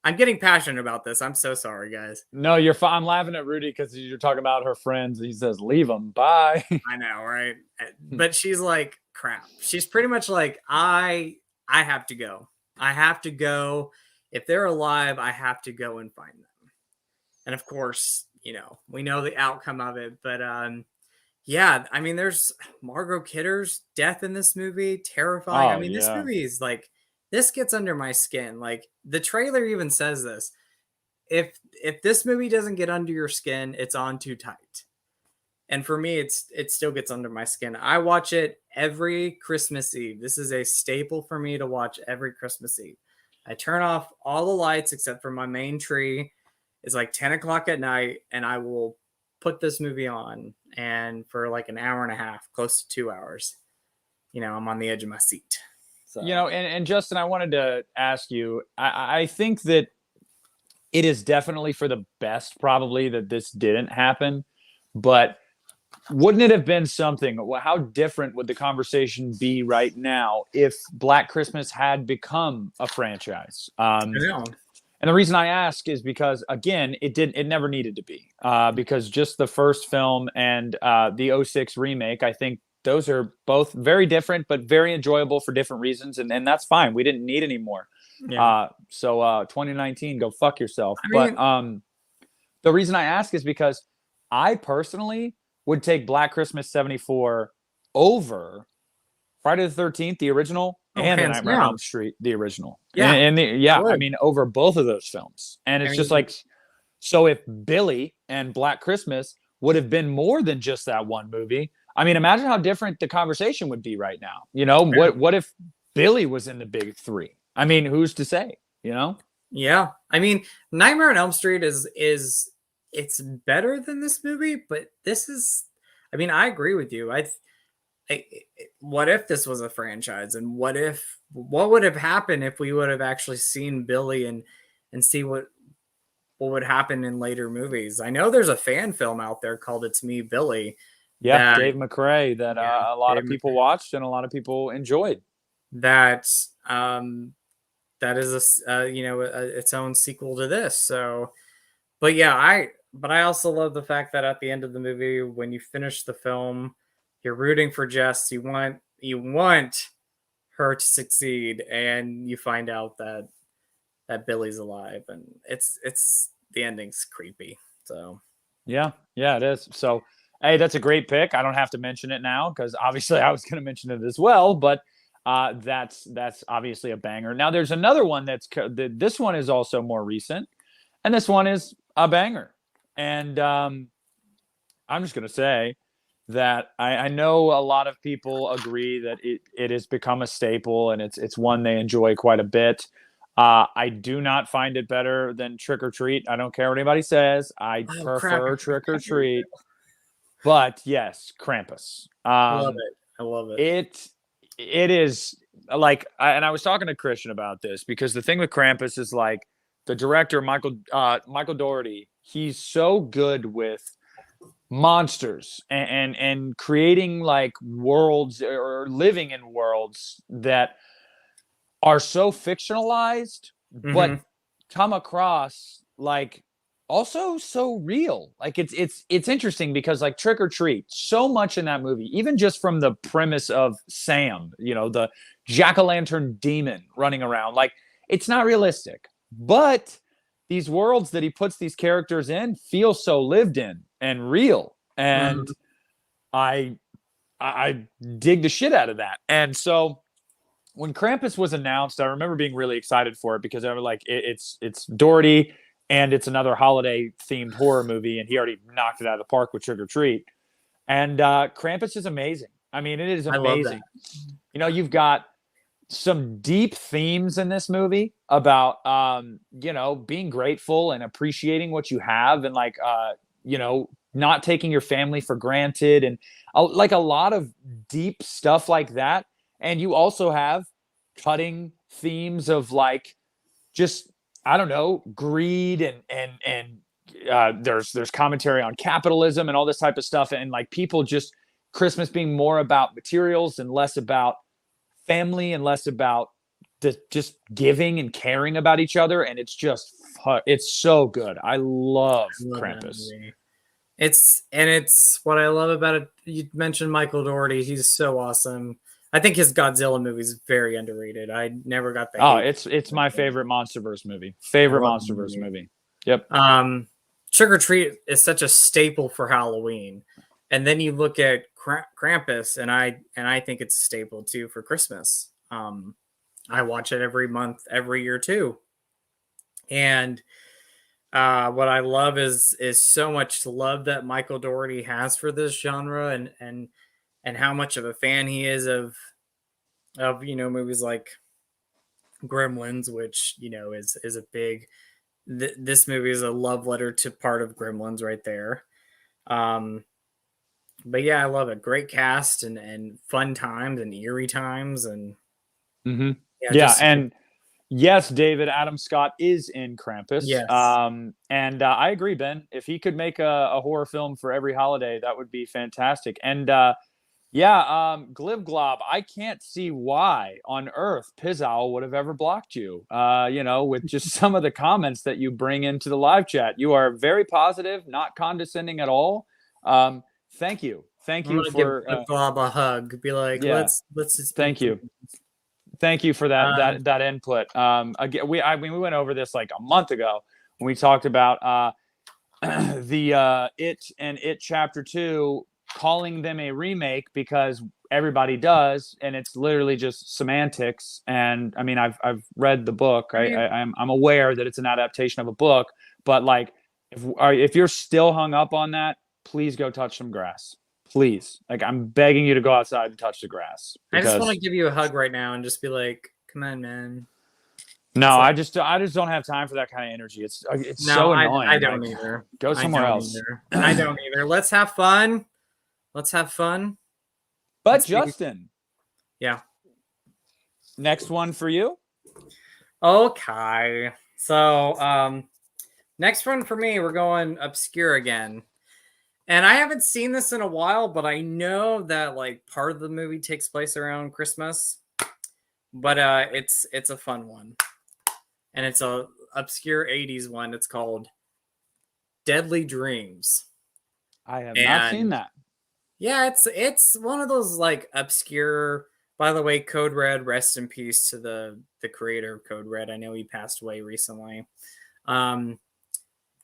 I'm getting passionate about this. I'm so sorry, guys. No, you're fine. I'm laughing at Rudy because you're talking about her friends. He says, leave them. Bye. I know, right? But she's like, crap. She's pretty much like, I have to go. I have to go. If they're alive, I have to go and find them. And of course, you know, we know the outcome of it. But yeah, I mean, there's Margot Kidder's death in this movie. Terrifying. Oh, I mean, this yeah. movie is like, this gets under my skin. Like, the trailer even says this. If this movie doesn't get under your skin, it's on too tight. And for me, it still gets under my skin. I watch it every Christmas Eve. This is a staple for me to watch every Christmas Eve. I turn off all the lights except for my main tree. It's like 10 o'clock at night, and I will put this movie on. And for like an hour and a half, close to 2 hours, you know, I'm on the edge of my seat. So. You know, and Justin, I wanted to ask you, I think that it is definitely for the best, probably, that this didn't happen. But wouldn't it have been something? How different would the conversation be right now if Black Christmas had become a franchise? And the reason I ask is because, again, it never needed to be, because just the first film and the 06 remake, I think those are both very different, but very enjoyable for different reasons. And that's fine. We didn't need any more. Yeah. So 2019, go fuck yourself. But the reason I ask is because I personally would take Black Christmas 74 over Friday the 13th, the original, and Nightmare on Elm Street, the original. Yeah. I mean, over both of those films. And it's just like, so if Billy and Black Christmas would have been more than just that one movie, I mean, imagine how different the conversation would be right now. You know, what if Billy was in the big three? I mean, who's to say, you know? Yeah. I mean, Nightmare on Elm Street is it's better than this movie, but this is, I mean, I agree with you. What if this was a franchise, and what would have happened if we would have actually seen Billy and see what would happen in later movies? I know there's a fan film out there called It's Me, Billy. Yeah, Dave McRae that a lot of people watched and a lot of people enjoyed. That is its own sequel to this. So, but yeah, I also love the fact that at the end of the movie, when you finish the film, you're rooting for Jess. You want her to succeed, and you find out that Billy's alive, and it's the ending's creepy. So yeah, it is. So hey, that's a great pick. I don't have to mention it now because obviously I was going to mention it as well, but that's obviously a banger. Now there's another one this one is also more recent, and this one is a banger. And I'm just going to say that I know a lot of people agree that it has become a staple, and it's one they enjoy quite a bit. I do not find it better than Trick or Treat. I don't care what anybody says. I prefer Trick or Treat. But yes, Krampus. I love it. It is like, and I was talking to Christian about this because the thing with Krampus is like the director, Michael Dougherty, he's so good with monsters and creating like worlds or living in worlds that are so fictionalized, but come across like also so real. Like it's interesting because like Trick or Treat, so much in that movie, even just from the premise of Sam, you know, the jack-o'-lantern demon running around, like it's not realistic, but these worlds that he puts these characters in feel so lived in and real. And I dig the shit out of that. And so when Krampus was announced, I remember being really excited for it because I was like, it's Dougherty, and it's another holiday themed horror movie, and he already knocked it out of the park with Trick or Treat. And Krampus is amazing. I mean, it is I love amazing. that. You know, you've got some deep themes in this movie about you know, being grateful and appreciating what you have, and like you know, not taking your family for granted, and like a lot of deep stuff like that. And you also have cutting themes of like just, I don't know, greed, and there's commentary on capitalism and all this type of stuff, and like people just Christmas being more about materials and less about family and less about just giving and caring about each other. And it's just it's so good. I love Krampus. It's what I love about it. You mentioned Michael Dougherty. He's so awesome. I think his Godzilla movie is very underrated. I never got the hate. It's my favorite MonsterVerse movie. MonsterVerse movie. Yep. Trick or Treat is such a staple for Halloween, and then you look at Krampus, and I think it's a staple too for Christmas. I watch it every month, every year too, and what I love is so much love that Michael Dougherty has for this genre, and how much of a fan he is of you know, movies like Gremlins, which, you know, is a big this movie is a love letter to part of Gremlins right there. But yeah, I love it. Great cast and fun times and eerie times, and and yes, David Adam Scott is in Krampus. Yes. And I agree, Ben. If he could make a horror film for every holiday, that would be fantastic. And Glib Glob, I can't see why on earth Pizzow would have ever blocked you. You know, with just some of the comments that you bring into the live chat. You are very positive, not condescending at all. Thank you. Thank you for give Glob a hug. Be like, let's just thank you. Thank you for that input. Again, we went over this like a month ago when we talked about the It Chapter 2, calling them a remake because everybody does, and it's literally just semantics. And I mean, I've read the book. I'm aware that it's an adaptation of a book, but like if you're still hung up on that, please go touch some grass. Please, like, I'm begging you to go outside and touch the grass. I just want to give you a hug right now and just be like, "Come on, man." No, I just don't have time for that kind of energy. It's so annoying. I don't either. Go somewhere else. I don't either. Let's have fun. But Justin, yeah. Next one for you. Okay. So, next one for me, we're going obscure again. And I haven't seen this in a while, but I know that like part of the movie takes place around Christmas. But it's a fun one. And it's a obscure 80s one. It's called Deadly Dreams. I have not seen that. Yeah, it's one of those like obscure. By the way, Code Red, rest in peace to the creator of Code Red. I know he passed away recently. Code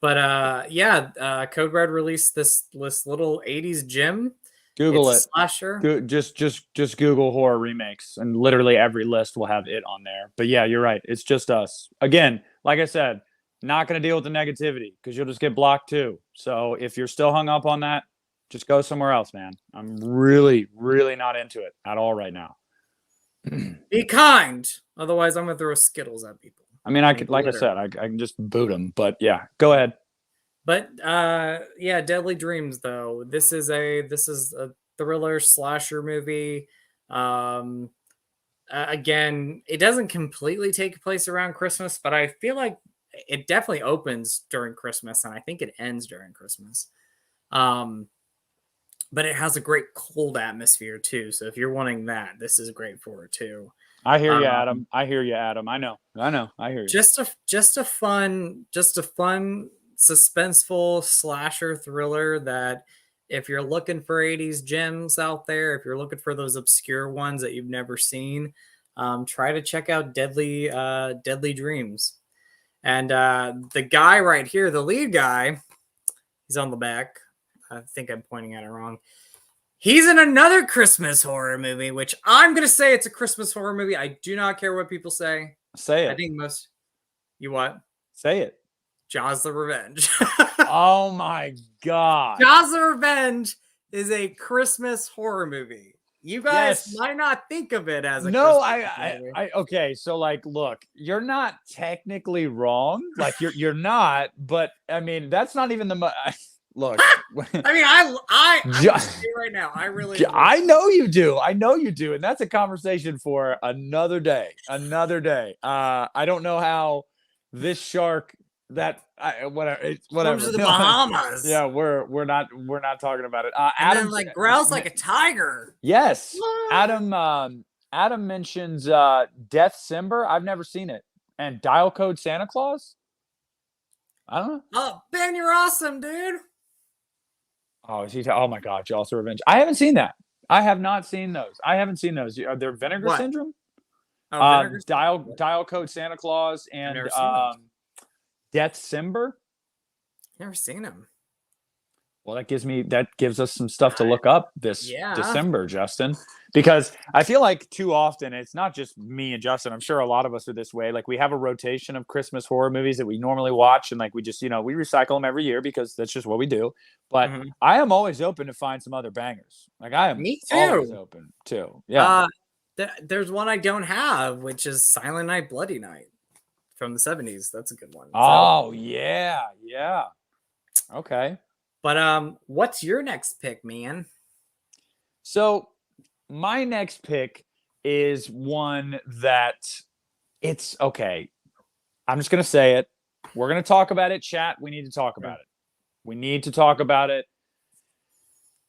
Red released this little 80s gem. Google it. Slasher. Just Google horror remakes, and literally every list will have it on there. But yeah, you're right. It's just us. Again, like I said, not going to deal with the negativity because you'll just get blocked too. So if you're still hung up on that, just go somewhere else, man. I'm really, really not into it at all right now. Be kind. Otherwise, I'm going to throw Skittles at people. I mean, I could, like I said, I can just boot them. But yeah, go ahead. But Deadly Dreams though. This is a thriller slasher movie. Again, it doesn't completely take place around Christmas, but I feel like it definitely opens during Christmas, and I think it ends during Christmas. But it has a great cold atmosphere too. So if you're wanting that, this is great for it too. I hear you, Adam. I hear you, Adam. I know. I hear you. Just a fun, suspenseful slasher thriller that if you're looking for 80s gems out there, if you're looking for those obscure ones that you've never seen, try to check out Deadly Dreams. And the guy right here, the lead guy, he's on the back. I think I'm pointing at it wrong. He's in another Christmas horror movie, which I'm going to say it's a Christmas horror movie. I do not care what people say. Say it. I think you what? Say it. Jaws the Revenge. Oh my God. Jaws the Revenge is a Christmas horror movie. You guys might not think of it as a no, Christmas movie. okay. So like, look, you're not technically wrong. Like you're not, but I mean, that's not even the look. I mean, I'm just right now. I really, I know you do. I know you do, and that's a conversation for another day. Another day. I don't know how this shark whatever. Comes to the Bahamas. Yeah, we're not talking about it. And Adam then, like growls like a tiger. Yes, What? Adam mentions December. I've never seen it, and Dial Code Santa Claus. I don't know. Oh, Ben, you're awesome, dude. Oh, oh my God, Jaws of Revenge. I haven't seen that. I have not seen those. I haven't seen those. Are there Vinegar Syndrome? Oh, Vinegar Dial Code Santa Claus and December. Never seen them. Well, that gives us some stuff to look up this December, Justin, because I feel like too often it's not just me and Justin. I'm sure a lot of us are this way. Like we have a rotation of Christmas horror movies that we normally watch, and like we just we recycle them every year because that's just what we do. But I am always open to find some other bangers. Like I am always open too. Yeah. There's one I don't have, which is Silent Night, Bloody Night from the 70s. That's a good one. Oh yeah. Okay. But what's your next pick, man? So my next pick is one that it's okay. I'm just gonna say it. We're gonna talk about it, chat. We need to talk about it. We need to talk about it.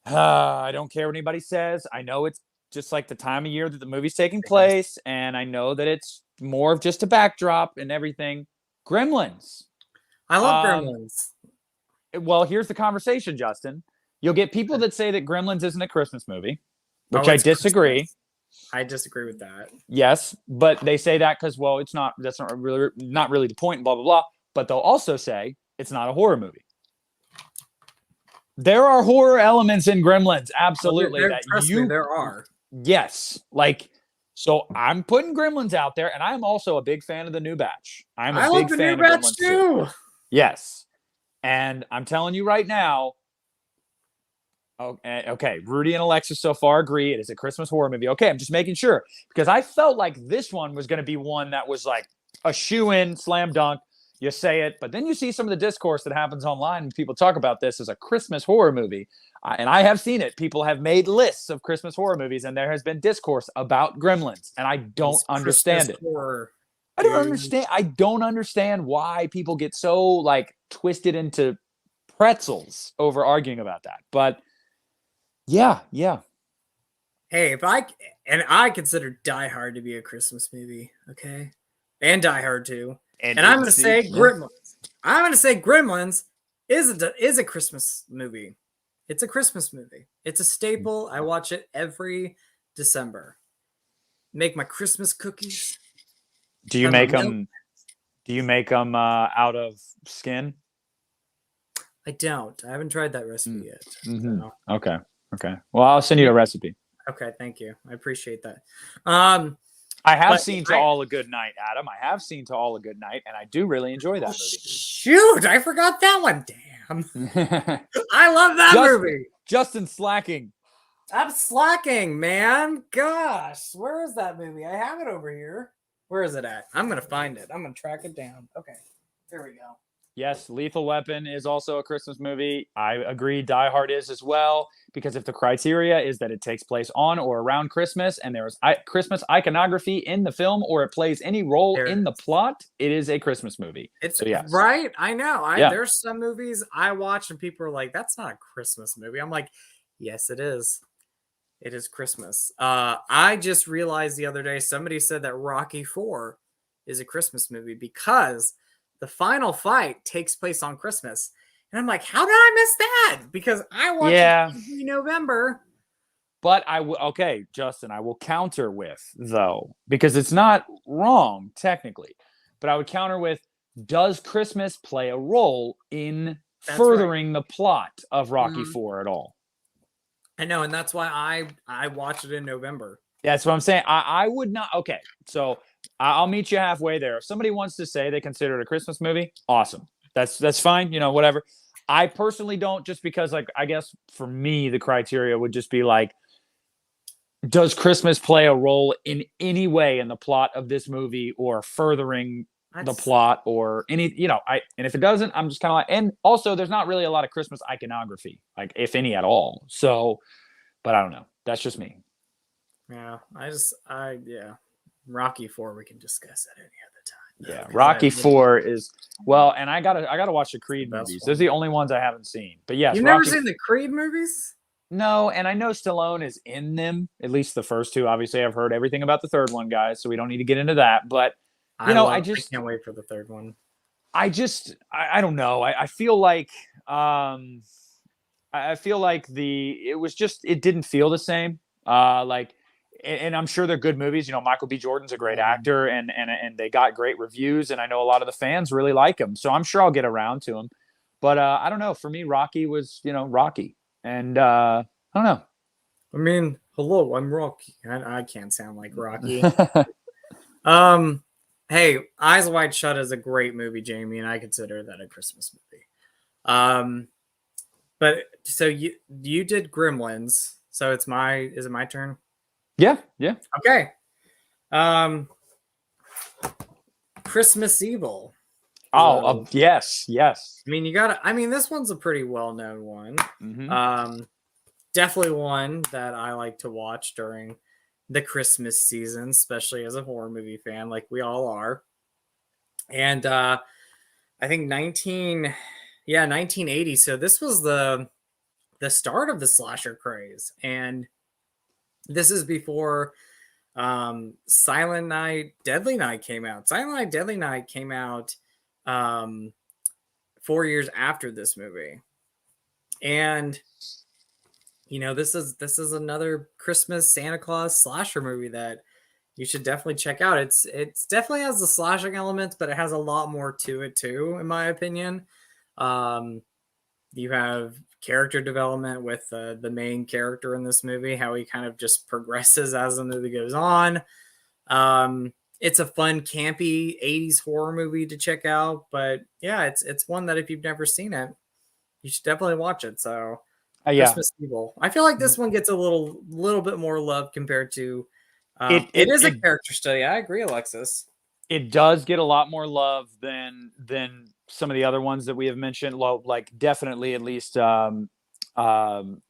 I don't care what anybody says. I know it's just like the time of year that the movie's taking place, and I know that it's more of just a backdrop and everything. Gremlins. I love Gremlins. Well, here's the conversation, Justin. You'll get people that say that Gremlins isn't a Christmas movie, which I disagree. Christmas. I disagree with that. Yes, but they say that because, well, it's not. That's not really the point. Blah blah blah. But they'll also say it's not a horror movie. There are horror elements in Gremlins, absolutely. There are. Yes, like so. I'm putting Gremlins out there, and I'm also a big fan of the new batch. I love the new batch too. Yes. And I'm telling you right now, okay, Rudy and Alexis so far agree it is a Christmas horror movie. Okay, I'm just making sure because I felt like this one was going to be one that was like a shoe-in, slam dunk. You say it, but then you see some of the discourse that happens online when people talk about this as a Christmas horror movie. And I have seen it. People have made lists of Christmas horror movies, and there has been discourse about Gremlins, and I don't understand it. I don't understand. I don't understand why people get so like twisted into pretzels over arguing about that. But yeah. Hey, I consider Die Hard to be a Christmas movie, okay? And Die Hard too. And I'm going to say Gremlins. I'm going to say Gremlins is a Christmas movie. It's a Christmas movie. It's a staple. I watch it every December. Make my Christmas cookies. Do you make them? Do you make them out of skin? I don't. I haven't tried that recipe yet. Mm-hmm. So. Okay. Well, I'll send you a recipe. Okay, thank you. I appreciate that. I have seen To All a Good Night, Adam. I have seen To All a Good Night, and I do really enjoy that movie. Shoot, I forgot that one. Damn. I love that movie. Justin slacking. I'm slacking, man. Gosh, where is that movie? I have it over here. Where is it at? I'm going to find it. I'm going to track it down. Okay, there we go. Yes, Lethal Weapon is also a Christmas movie. I agree Die Hard is as well, because if the criteria is that it takes place on or around Christmas and there is Christmas iconography in the film or it plays any role in the plot, it is a Christmas movie. It's yes. Right. I know. There's some movies I watch and people are like, that's not a Christmas movie. I'm like, yes, it is. It is Christmas. I just realized the other day somebody said that Rocky IV is a Christmas movie because the final fight takes place on Christmas. And I'm like, how did I miss that? Because I watch it every November. But okay, Justin, I will counter with, though, because it's not wrong technically, but I would counter with, does Christmas play a role in furthering the plot of Rocky IV at all? I know, and that's why I watch it in November. Yeah, that's what I'm saying. I would not. Okay, so I'll meet you halfway there. If somebody wants to say they consider it a Christmas movie, awesome. That's fine. You know, whatever. I personally don't, just because, like, I guess for me, the criteria would just be like, does Christmas play a role in any way in the plot of this movie or furthering the That's plot or any, and if it doesn't, I'm just kind of like, and also there's not really a lot of Christmas iconography, like if any at all. So, but I don't know. That's just me. yeah. Yeah. Rocky 4 we can discuss at any other time. Yeah, 'Cause Rocky 4 is well, and I gotta watch the Creed best movies. one. Those are the only ones I haven't seen. But yes, You've never Rocky. seen the Creed movies? No, and I know Stallone is in them. At least the first two. Obviously, I've heard everything about the third one, guys. So we don't need to get into that. But I can't wait for the third one. I don't know. I feel like I feel like it didn't feel the same. And I'm sure they're good movies. Michael B. Jordan's a great actor, and they got great reviews, and I know a lot of the fans really like him. So I'm sure I'll get around to him. But I don't know. For me, Rocky was Rocky, and I don't know. I mean, hello, I'm Rocky. I can't sound like Rocky. Hey, Eyes Wide Shut is a great movie, Jamie, and I consider that a Christmas movie. But so you did Gremlins, so is it my turn? Yeah. Okay. Christmas Evil. Oh, yes. I mean, this one's a pretty well-known one. Mm-hmm. Definitely one that I like to watch during the Christmas season, especially as a horror movie fan, like we all are. And I think 1980. So this was the start of the slasher craze, and this is before Silent Night, Deadly Night came out. Silent Night, Deadly Night came out 4 years after this movie, and this is another Christmas Santa Claus slasher movie that you should definitely check out. It's definitely has the slashing elements, but it has a lot more to it too, in my opinion. You have character development with the main character in this movie, how he kind of just progresses as the movie goes on. It's a fun, campy 80s horror movie to check out, but yeah, it's one that if you've never seen it, you should definitely watch it. So Yeah. Christmas Evil. I feel like this one gets a little bit more love compared to it is a character study. I agree, Alexis. It does get a lot more love than some of the other ones that we have mentioned. Like definitely at least P2 and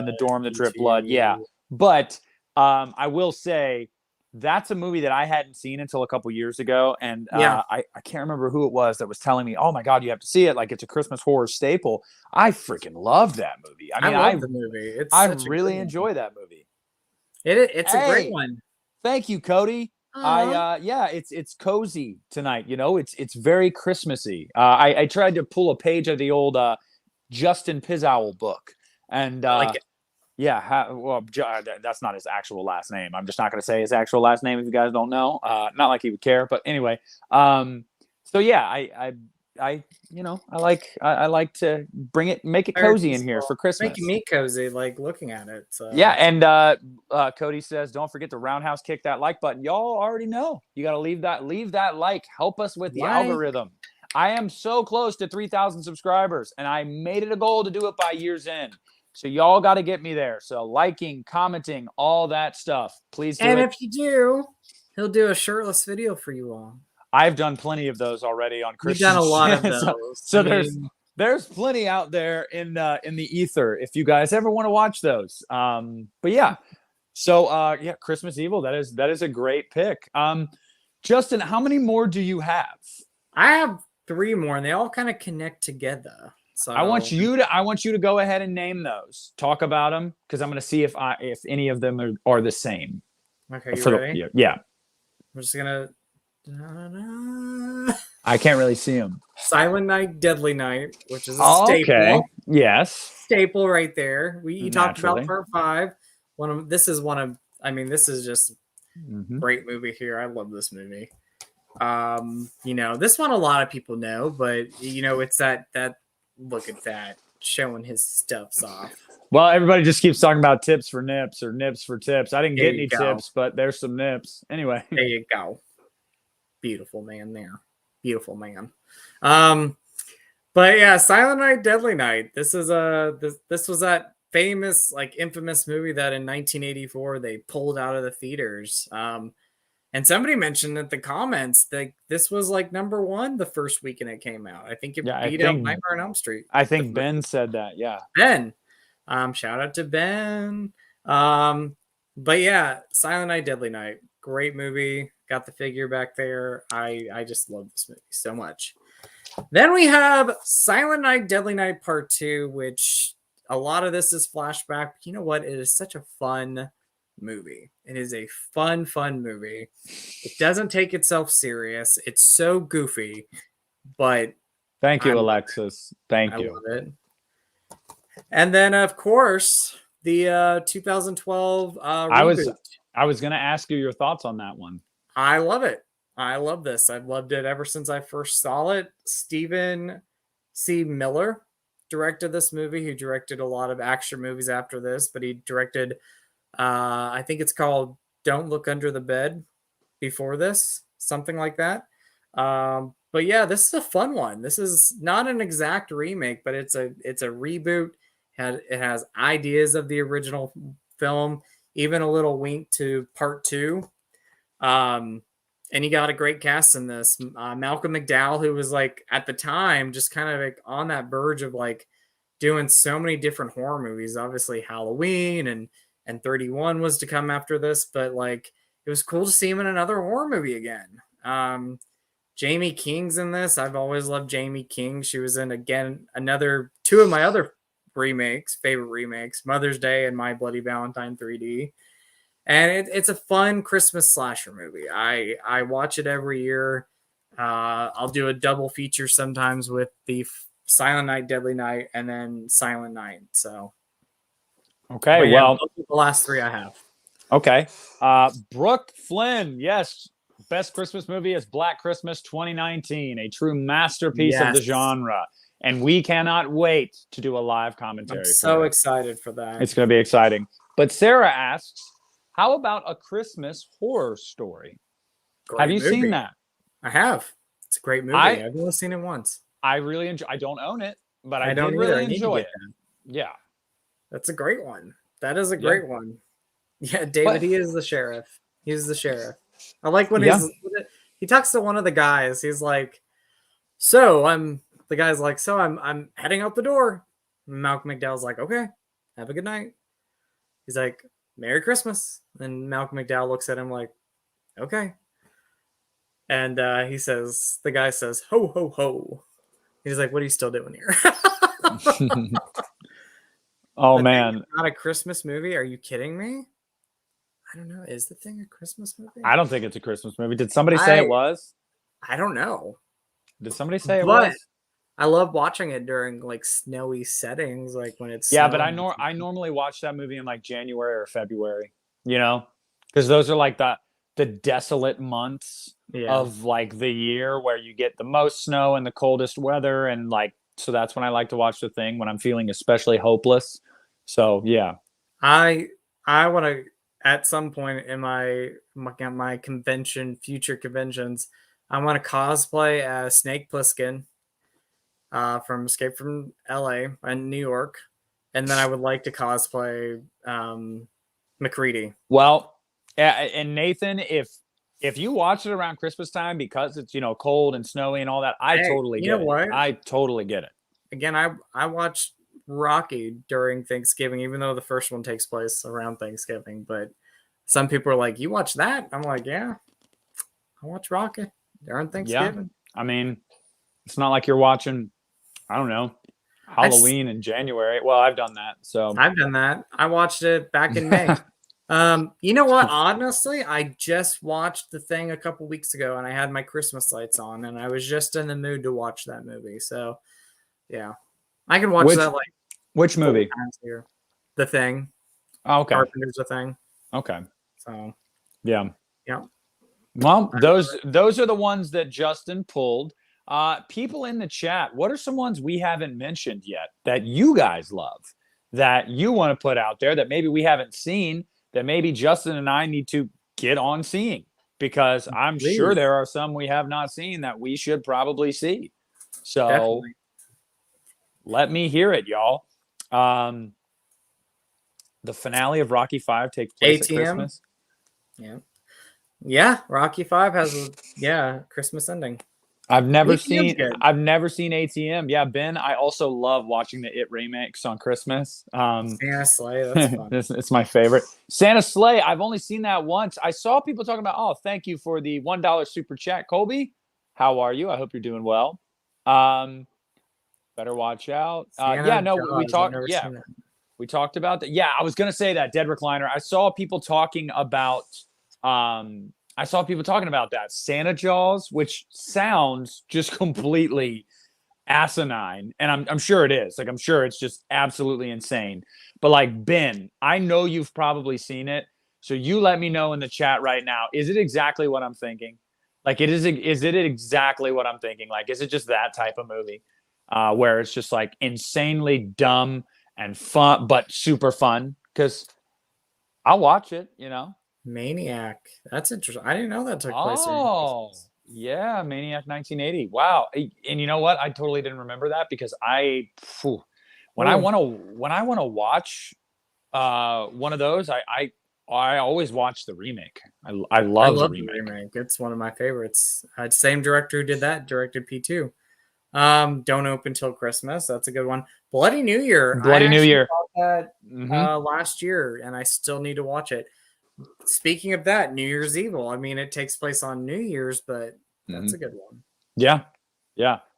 the Dorm, the Drip Blood. Yeah. But I will say that's a movie that I hadn't seen until a couple years ago. And I can't remember who it was that was telling me, oh my God, you have to see it. Like it's a Christmas horror staple. I freaking love that movie. I love the movie. I really enjoy that movie. It's a great one. Thank you, Cody. It's cozy tonight. It's very Christmassy. I tried to pull a page of the old Justin Pizowl book, and that's not his actual last name. I'm just not going to say his actual last name if you guys don't know. Not like he would care, but anyway. I like to make it cozy in here for Christmas. Making me cozy, like looking at it. So. Yeah, and Cody says, don't forget to roundhouse kick that like button. Y'all already know. You got to leave that like. Help us with the algorithm. I am so close to 3,000 subscribers, and I made it a goal to do it by year's end. So y'all got to get me there. So liking, commenting, all that stuff. Please do and it. And if you do, he'll do a shirtless video for you all. I've done plenty of those already on Christmas. You've done a lot of those. so there's plenty out there in the ether if you guys ever want to watch those. But yeah. So Christmas Evil, that is a great pick. Justin, how many more do you have? I have 3 more, and they all kind of connect together. So I want you to go ahead and name those. Talk about them, because I'm going to see if any of them are the same. Okay, you ready? Yeah. I'm just gonna. I can't really see them. Silent Night, Deadly Night, which is a staple. Okay. Yes. Staple right there. You talked about part 5. This is just great movie here. I love this movie. This one a lot of people know, but it's that look at that, showing his stuffs off. Well, everybody just keeps talking about tips for nips or nips for tips. I didn't get any tips, but there's some nips. Anyway. There you go. Beautiful man there. Beautiful man. But yeah, Silent Night, Deadly Night. This was that famous, like infamous movie that in 1984 they pulled out of the theaters. And somebody mentioned in the comments that this was like number one the first weekend it came out. I think it beat out Nightmare on Elm Street. I think Ben said that. Yeah, Ben. Shout out to Ben. But yeah, Silent Night, Deadly Night, great movie. Got the figure back there. I just love this movie so much. Then we have Silent Night, Deadly Night Part 2, which a lot of this is flashback. But you know what? It is such a fun movie. It is a fun movie. It doesn't take itself serious. It's so goofy, but thank you, Alexis. Thank you. I love it. And then, of course, the 2012 reboot. I was going to ask you your thoughts on that one. I love it. I love this. I've loved it ever since I first saw it. Stephen C. Miller directed this movie. He directed a lot of action movies after this, but he directed, I think it's called Don't Look Under the Bed before this, something like that. But yeah, this is a fun one. This is not an exact remake, but it's a reboot. It has ideas of the original film, even a little wink to part 2. And you got a great cast in this. Malcolm McDowell, who was like at the time just kind of like on that verge of like doing so many different horror movies. Obviously Halloween and 31 was to come after this, but like it was cool to see him in another horror movie again. Jamie King's in this. I've always loved Jamie King. She was in again two of my other favorite remakes, Mother's Day and My Bloody Valentine 3D. And it's a fun Christmas slasher movie. I watch it every year. I'll do a double feature sometimes with the Silent Night, Deadly Night, and then Silent Night. So, okay, yeah, well, those are the last 3 I have. Okay, Brooke Flynn, yes, best Christmas movie is Black Christmas 2019, a true masterpiece of the genre, and we cannot wait to do a live commentary. I'm so excited for that. It's going to be exciting. But Sarah asks, how about A Christmas Horror Story? Have you seen that? I have. It's a great movie. I've only seen it once. I really enjoy. I don't own it, but I don't did really enjoy it. Yeah, that's a great one. That is a great one. Yeah, David. He is the sheriff. He's the sheriff. I like when he talks to one of the guys. He's like, The guy's like, I'm heading out the door. And Malcolm McDowell's like, okay, have a good night. He's like, Merry Christmas. And Malcolm McDowell looks at him like, okay. And the guy says, ho, ho, ho. He's like, what are you still doing here? Man. Not a Christmas movie? Are you kidding me? I don't know. Is The Thing a Christmas movie? I don't think it's a Christmas movie. Did somebody say it was? I don't know. Did somebody say it was? I love watching it during like snowy settings, like when it's but I normally watch that movie in like January or February, because those are like the desolate months of like the year where you get the most snow and the coldest weather, and like so that's when I like to watch The Thing, when I'm feeling especially hopeless. So yeah, I want to at some point in my future conventions, I want to cosplay as Snake Plissken. From Escape from LA and New York, and then I would like to cosplay McCready. Well, and Nathan, if you watch it around Christmas time because it's cold and snowy and all that, I totally get it. I totally get it. Again, I watched Rocky during Thanksgiving, even though the first one takes place around Thanksgiving. But some people are like, "You watch that?" I'm like, "Yeah, I watch Rocky during Thanksgiving." Yeah, I mean, it's not like you're watching, I don't know, Halloween in January. Well, I've done that. So I've done that. I watched it back in May. You know what? Honestly, I just watched The Thing a couple weeks ago, and I had my Christmas lights on, and I was just in the mood to watch that movie. So, yeah, I can watch that like which movie? Here. The Thing. Oh, okay. Carpenter's The Thing. Okay. So, yeah. Yeah. Well, those are the ones that Justin pulled. People in the chat, what are some ones we haven't mentioned yet that you guys love, that you want to put out there that maybe we haven't seen, that maybe Justin and I need to get on seeing? Because I'm sure there are some we have not seen that we should probably see. So, Let me hear it, y'all. The finale of Rocky V takes place at ATM. Christmas. Yeah. Rocky V has a Christmas ending. I've never ATM's seen good. ATM. Yeah, Ben, I also love watching the It remakes on Christmas. Santa Sleigh, that's fun. It's my favorite. Santa Sleigh, I've only seen that once. I saw people talking about, oh, thank you for the $1 super chat. Colby, how are you? I hope you're doing well. Better watch out. Santa We Jaws, talked. I've never Yeah, seen that. we talked about that. Yeah, I was gonna say that Dead Recliner. I saw people talking about that Santa Jaws, which sounds just completely asinine, and I'm sure it is. Like, I'm sure it's just absolutely insane. But like, Ben, I know you've probably seen it, so you let me know in the chat right now. Is it exactly what I'm thinking? Like, is it exactly what I'm thinking? Like, is it just that type of movie where it's just like insanely dumb and fun, but super fun? Because I'll watch it, you know. Maniac. That's interesting. I didn't know that took place. Oh, yeah, Maniac 1980. Wow. And you know what? I totally didn't remember that because when I want to watch one of those, I always watch the remake. I love the remake. It's one of my favorites. Same director who did that, directed P2. Don't Open Till Christmas. That's a good one. Bloody New Year. Bloody New Year. That last year, and I still need to watch it. Speaking of that, New Year's Evil. I mean, it takes place on New Year's, but that's a good one. Yeah.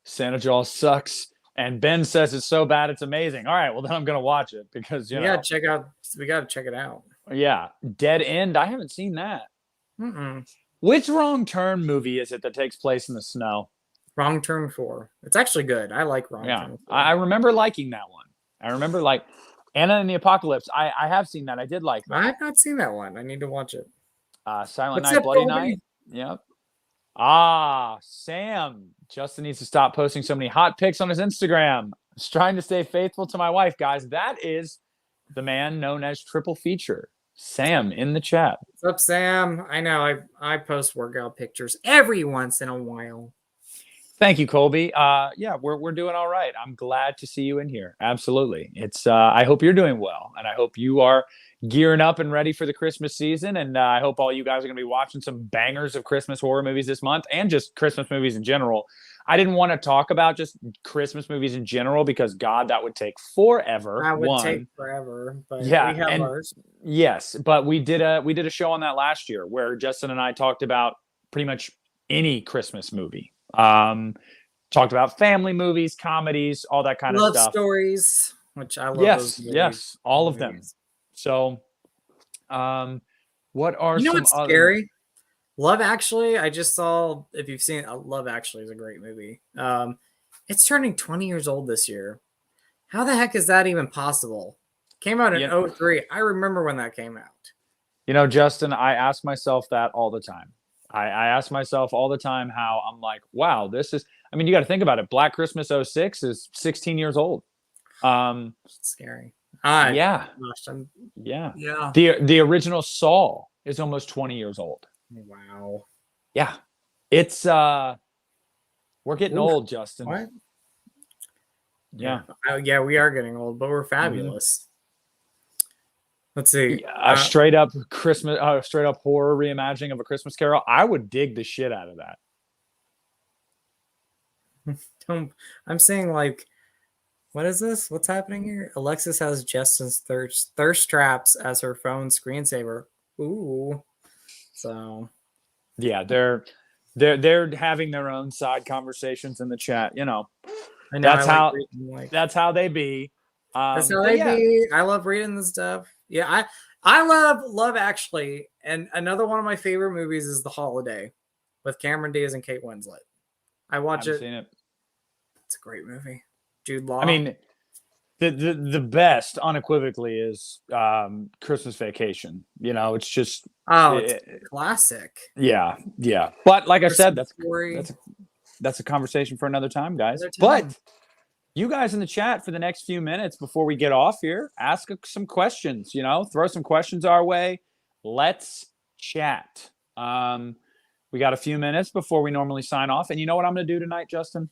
Santa Jaws sucks, and Ben says it's so bad it's amazing. All right, well then I'm gonna watch it because we gotta check it out. Yeah, Dead End. I haven't seen that. Which Wrong Turn movie is it that takes place in the snow? Wrong Turn 4. It's actually good. I like Wrong Turn 4. I remember liking that one. I remember like Anna and the Apocalypse. I have seen that. I did like that. I have not seen that one. I need to watch it. Silent Night, Bloody Night. Yep. Sam. Justin needs to stop posting so many hot pics on his Instagram. Just trying to stay faithful to my wife, guys. That is the man known as Triple Feature. Sam in the chat. What's up, Sam? I know I post workout pictures every once in a while. Thank you, Colby. Yeah, we're doing all right. I'm glad to see you in here. Absolutely. It's I hope you're doing well, and I hope you are gearing up and ready for the Christmas season. And I hope all you guys are going to be watching some bangers of Christmas horror movies this month, and just Christmas movies in general. I didn't want to talk about just Christmas movies in general because, God, that would take forever. That would take forever. But yeah, we have ours. Yes, but we did a show on that last year where Justin and I talked about pretty much any Christmas movie. Talked about family movies, comedies, all that kind of stuff. Love stories, which I love. Yes, all of them. So, what are what's scary? Love Actually. I just saw. If you've seen it, Love Actually is a great movie. It's turning 20 years old this year. How the heck is that even possible? Came out in 2003. I remember when that came out. You know, Justin, I ask myself that all the time. I ask myself all the time how I'm like, wow, this is, I mean, you got to think about it. Black Christmas 06 is 16 years old. It's scary. Yeah. The original Saw is almost 20 years old. Wow. Yeah. It's, we're getting old, Justin. What? Yeah. Yeah, we are getting old, but we're fabulous. Let's see. A straight up horror reimagining of A Christmas Carol. I would dig the shit out of that. I'm saying, like, what is this? What's happening here? Alexis has Justin's thirst traps as her phone screensaver. Ooh. So. Yeah, they're having their own side conversations in the chat. You know, that's how they be. That's how they be. I love reading this stuff. Yeah, I love Actually, and another one of my favorite movies is The Holiday with Cameron Diaz and Kate Winslet. I watch it. Seen it. It's a great movie. Jude Law. I mean, the best unequivocally is Christmas Vacation. You know, it's just it's classic. Yeah. But like I said, that's a conversation for another time, guys. But you guys in the chat for the next few minutes before we get off here, ask some questions, you know, throw some questions our way. Let's chat. We got a few minutes before we normally sign off. And you know what I'm going to do tonight, Justin?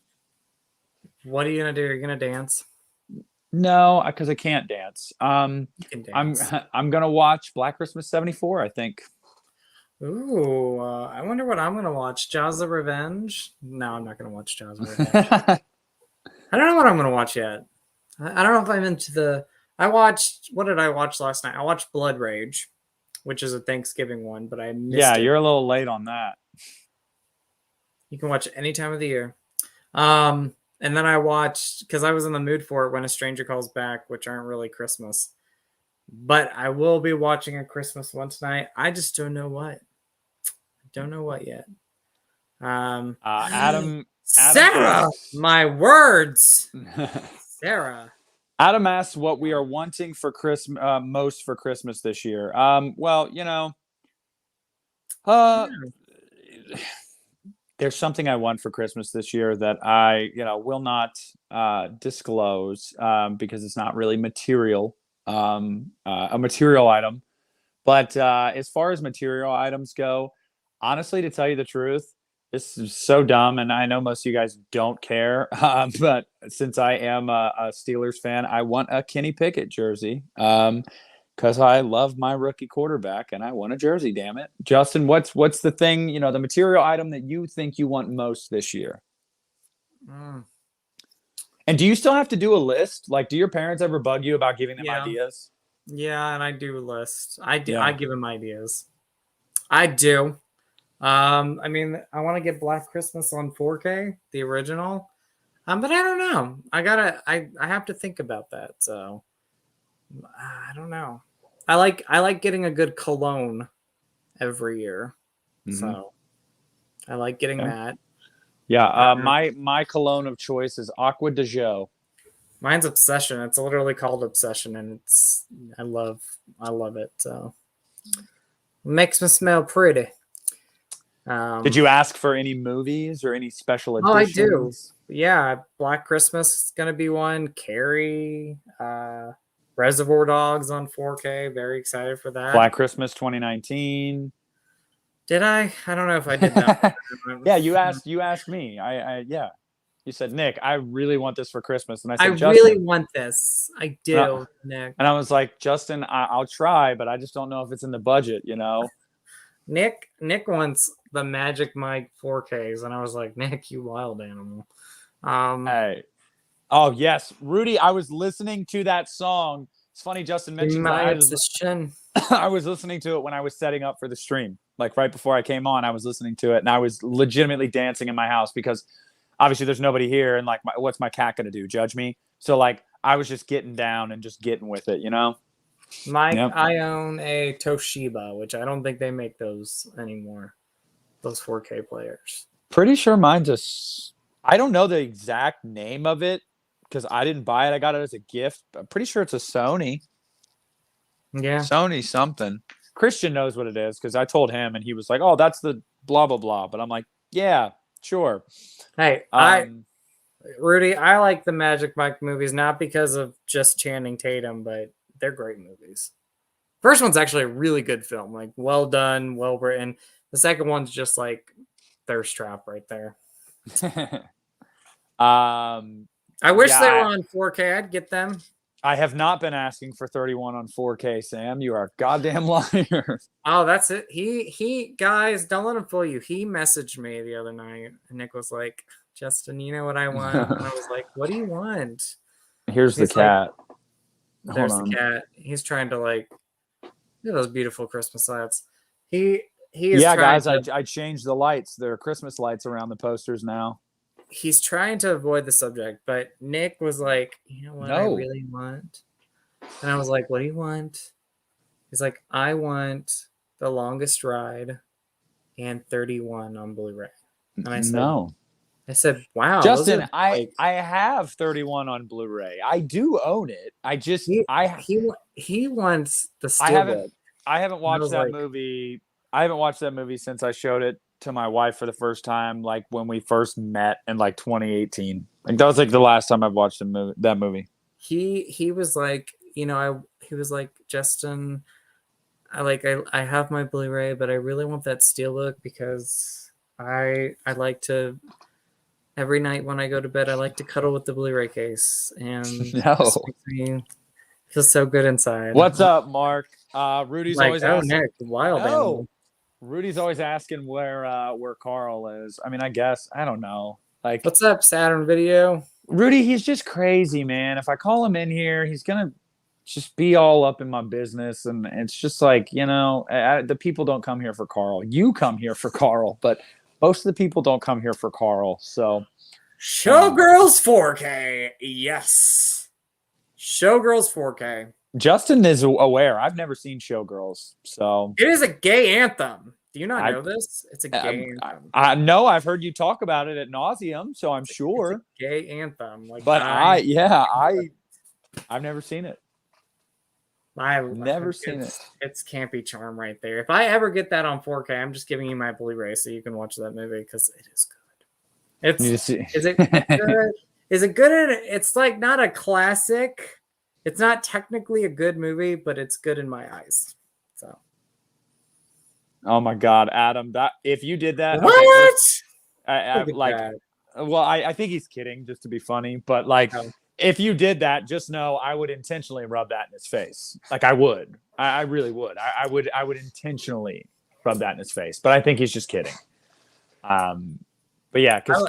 What are you going to do? You're going to dance? No, because I can't dance. You can I'm dance. I'm gonna watch Black Christmas '74. I think. Ooh, I wonder what I'm gonna watch. Jaws of Revenge? No, I'm not gonna watch Jaws of Revenge. I don't know what I'm gonna watch yet. I don't know if I'm into the. I watched. What did I watch last night? I watched Blood Rage, which is a Thanksgiving one, but I Yeah, missed it. you're a little late on that. You can watch it any time of the year. And then I watched because I was in the mood for it when A Stranger Calls Back, which aren't really Christmas. But I will be watching a Christmas one tonight. I just don't know what. Don't know what yet. Adam Sarah, asks, my words. Sarah. Adam asks what we are wanting for Christmas most for Christmas this year. Well, uh, there's something I want for Christmas this year that I, will not disclose because it's not really material, a material item. But as far as material items go, honestly, to tell you the truth, this is so dumb, and I know most of you guys don't care. But since I am a Steelers fan, I want a Kenny Pickett jersey because I love my rookie quarterback, and I want a jersey. Damn it, Justin! What's the thing? The material item that you think you want most this year? Mm, And do you still have to do a list? Like, do your parents ever bug you about giving them yeah. ideas? Yeah, and I do list. I do. Yeah. I give them ideas. I do. I mean, I want to get Black Christmas on 4K, the original. But I don't know. I have to think about that. So I don't know. I like getting a good cologne every year. So I like getting that. Yeah, my cologne of choice is Aqua de Jo. Mine's Obsession. It's literally called Obsession, and I love it. So it makes me smell pretty. Did you ask for any movies or any special editions? Oh, I do. Yeah, Black Christmas is gonna be one. Carrie, Reservoir Dogs on 4K. Very excited for that. Black Christmas 2019. Did I? I don't know if I did that. Yeah, you asked me. Yeah. You said, Nick, I really want this for Christmas. And I said, I Justin, really want this. I do, Nick. And I was like, Justin, I'll try, but I just don't know if it's in the budget, Nick wants the Magic Mike 4Ks, and I was like, Nick, you wild animal. Hey. Oh, yes. Rudy, I was listening to that song. It's funny Justin mentioned that. I was listening to it when I was setting up for the stream. Like right before I came on, I was listening to it, and I was legitimately dancing in my house because obviously there's nobody here, and like, what's my cat gonna do? Judge me? So like, I was just getting down and just getting with it, Mike, yep. I own a Toshiba, which I don't think they make those anymore. Those 4K players. Pretty sure mine's I don't know the exact name of it because I didn't buy it. I got it as a gift. I'm pretty sure it's a Sony. Yeah. Sony something. Christian knows what it is because I told him and he was like, oh, that's the blah, blah, blah. But I'm like, yeah, sure. Hey, Rudy, I like the Magic Mike movies, not because of just Channing Tatum, but they're great movies. First one's actually a really good film, like well done, well written. The second one's just like thirst trap right there. I wish they were on 4K. I'd get them. I have not been asking for 31 on 4K, Sam. You are a goddamn liar. Oh, that's it. He guys, don't let him fool you. He messaged me the other night, and Nick was like, Justin, you know what I want? And I was like, what do you want? Here's the cat. There's the cat. He's trying to like look at those beautiful Christmas lights. He is guys, I changed the lights. There are Christmas lights around the posters now. He's trying to avoid the subject, but Nick was like, you know what I really want? And I was like, what do you want? He's like, I want The Longest Ride and 31 on Blu-ray. And I said, no. I said, wow. Justin, I have 31 on Blu-ray. I do own it. He wants the steelbook. I haven't watched that movie. I haven't watched that movie since I showed it to my wife for the first time, like when we first met in like 2018. Like that was like the last time I've watched that movie. He was like, he was like, Justin, I have my Blu-ray, but I really want that steelbook because I like to every night when I go to bed, I like to cuddle with the Blu-ray case, and No. it just makes me feel so good inside. What's up, Mark? Rudy's Like, always oh, asking. Nick, wild No. animal. Rudy's always asking where Carl is. I mean, I guess I don't know. Like, What's up, Saturn Video? Rudy, he's just crazy, man. If I call him in here, he's gonna just be all up in my business, and it's just like, the people don't come here for Carl. You come here for Carl, but most of the people don't come here for Carl. So, Showgirls 4K, yes. Showgirls 4K. Justin is aware. I've never seen Showgirls, so It is a gay anthem. Do you not know this? It's a gay anthem. I know. I've heard you talk about it at nauseum, so I'm sure. It's a gay anthem. Like, but I've never seen it. I've never seen it. It's campy charm right there. If I ever get that on 4K, I'm just giving you my Blu-ray so you can watch that movie because it is good. Is it good? Is it good? It's like not a classic. It's not technically a good movie, but it's good in my eyes. So. Oh my God, Adam! That if you did that, what? Okay, I think he's kidding, just to be funny. But like, if you did that, just know I would intentionally rub that in his face. Like I would, I really would. I would intentionally rub that in his face. But I think he's just kidding. But yeah, because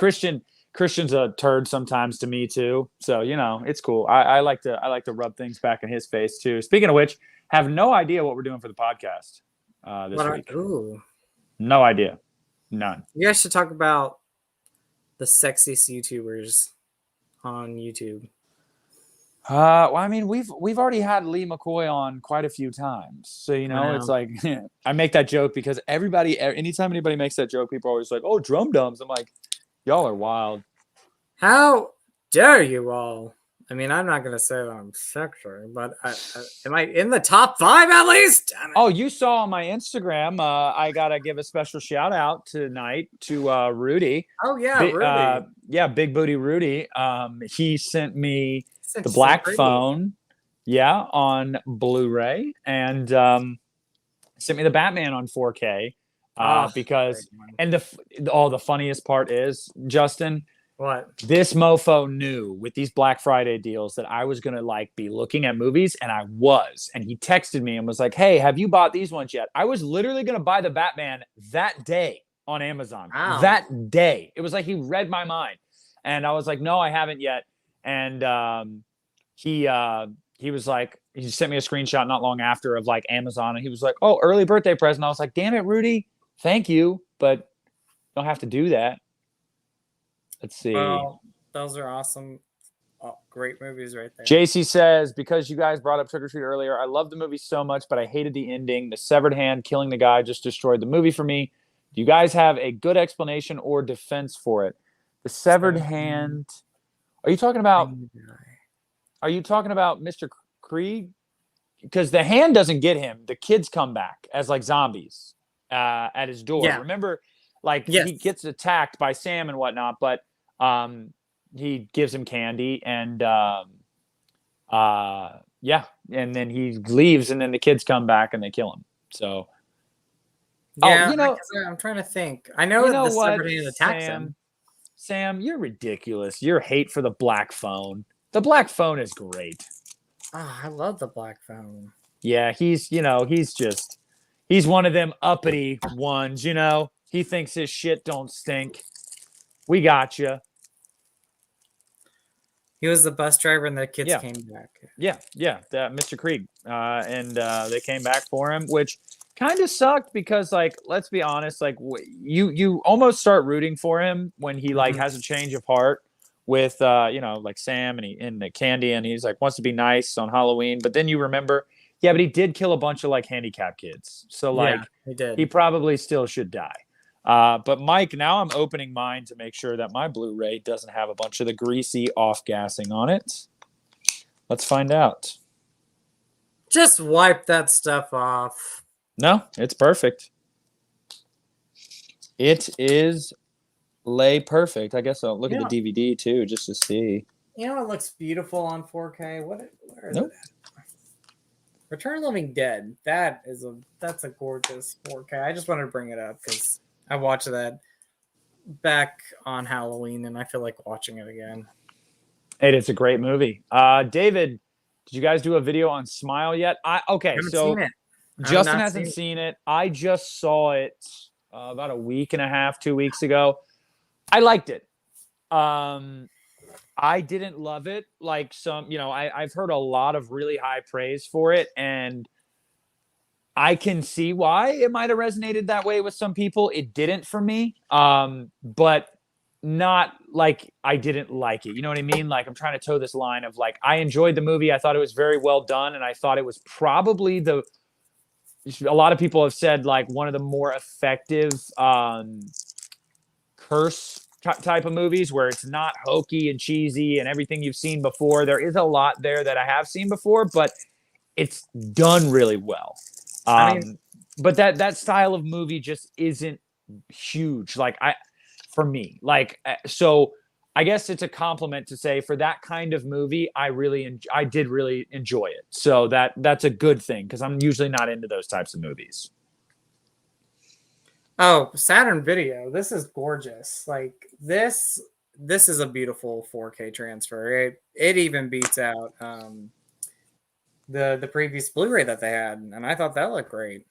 Christian's a turd sometimes to me too. So it's cool. I like to rub things back in his face too. Speaking of which, have no idea what we're doing for the podcast this week. No idea. None. You guys should talk about the sexiest YouTubers on YouTube. Well, I mean, we've already had Lee McCoy on quite a few times, so it's like I make that joke because anytime anybody makes that joke, people are always like, "Oh, drum dums." I'm like, y'all are wild. How dare you all? I mean, I'm not gonna say that I'm sexual, but am I in the top 5 at least? Oh, you saw on my Instagram. I gotta give a special shout out tonight to Rudy. Oh yeah, Rudy. Big booty Rudy. He sent me the Black Phone, on Blu-ray, and sent me the Batman on 4K. Because the funniest part is, Justin, what this mofo knew with these Black Friday deals that I was gonna be looking at movies, and I was, and he texted me and was like, "Hey, have you bought these ones yet?" I was literally gonna buy the Batman that day on Amazon. Wow. That day, it was like he read my mind, and I was like, "No, I haven't yet." And he was like, he sent me a screenshot not long after of like Amazon, and he was like, "Oh, early birthday present." I was like, "Damn it, Rudy, thank you, but you don't have to do that." Let's see. Well, those are awesome. Oh, great movies right there. JC says, because you guys brought up Trick or Treat earlier, I love the movie so much, but I hated the ending. The severed hand killing the guy just destroyed the movie for me. Do you guys have a good explanation or defense for it? The severed hand. Are you talking about Mr. Krieg? Because the hand doesn't get him. The kids come back as like zombies at his door. Yeah. Remember, he gets attacked by Sam and whatnot, but he gives him candy and and then he leaves, and then the kids come back and they kill him. So I'm trying to think. I know the severed hand attacks him. Sam, you're ridiculous. Your hate for the Black Phone. The Black Phone is great. Oh, I love the Black Phone. Yeah, he's one of them uppity ones, He thinks his shit don't stink. We got you. He was the bus driver, and the kids came back. Yeah, Mr. Krieg, and they came back for him, which kind of sucked because, let's be honest, you almost start rooting for him when he has a change of heart with Sam and the candy, and he's wants to be nice on Halloween, but then you remember, but he did kill a bunch of handicapped kids, so he did. He probably still should die. But Mike, now I'm opening mine to make sure that my Blu-ray doesn't have a bunch of the greasy off-gassing on it. Let's find out. Just wipe that stuff off. No, it's perfect. It is lay perfect. I guess I'll look at the DVD too, just to see. It looks beautiful on 4K. Where is nope. it? Return of the Living Dead. That's a gorgeous 4K. I just wanted to bring it up because I watched that back on Halloween, and I feel like watching it again. It's a great movie. David, did you guys do a video on Smile yet? So Justin hasn't seen it. I just saw it about a week and a half, 2 weeks ago. I liked it. I didn't love it. Like I've heard a lot of really high praise for it, and I can see why it might have resonated that way with some people. It didn't for me. But not like I didn't like it. You know what I mean? Like I'm trying to toe this line of like, I enjoyed the movie. I thought it was very well done. And I thought it was probably a lot of people have said like one of the more effective curse type of movies where it's not hokey and cheesy and everything you've seen before. There is a lot there that I have seen before, but it's done really well. But that style of movie just isn't huge. For me, so I guess it's a compliment to say for that kind of movie, I did really enjoy it. So that's a good thing because I'm usually not into those types of movies. Oh, Saturn Video. This is gorgeous. Like this is a beautiful 4K transfer. It even beats out the previous Blu-ray that they had, and I thought that looked great.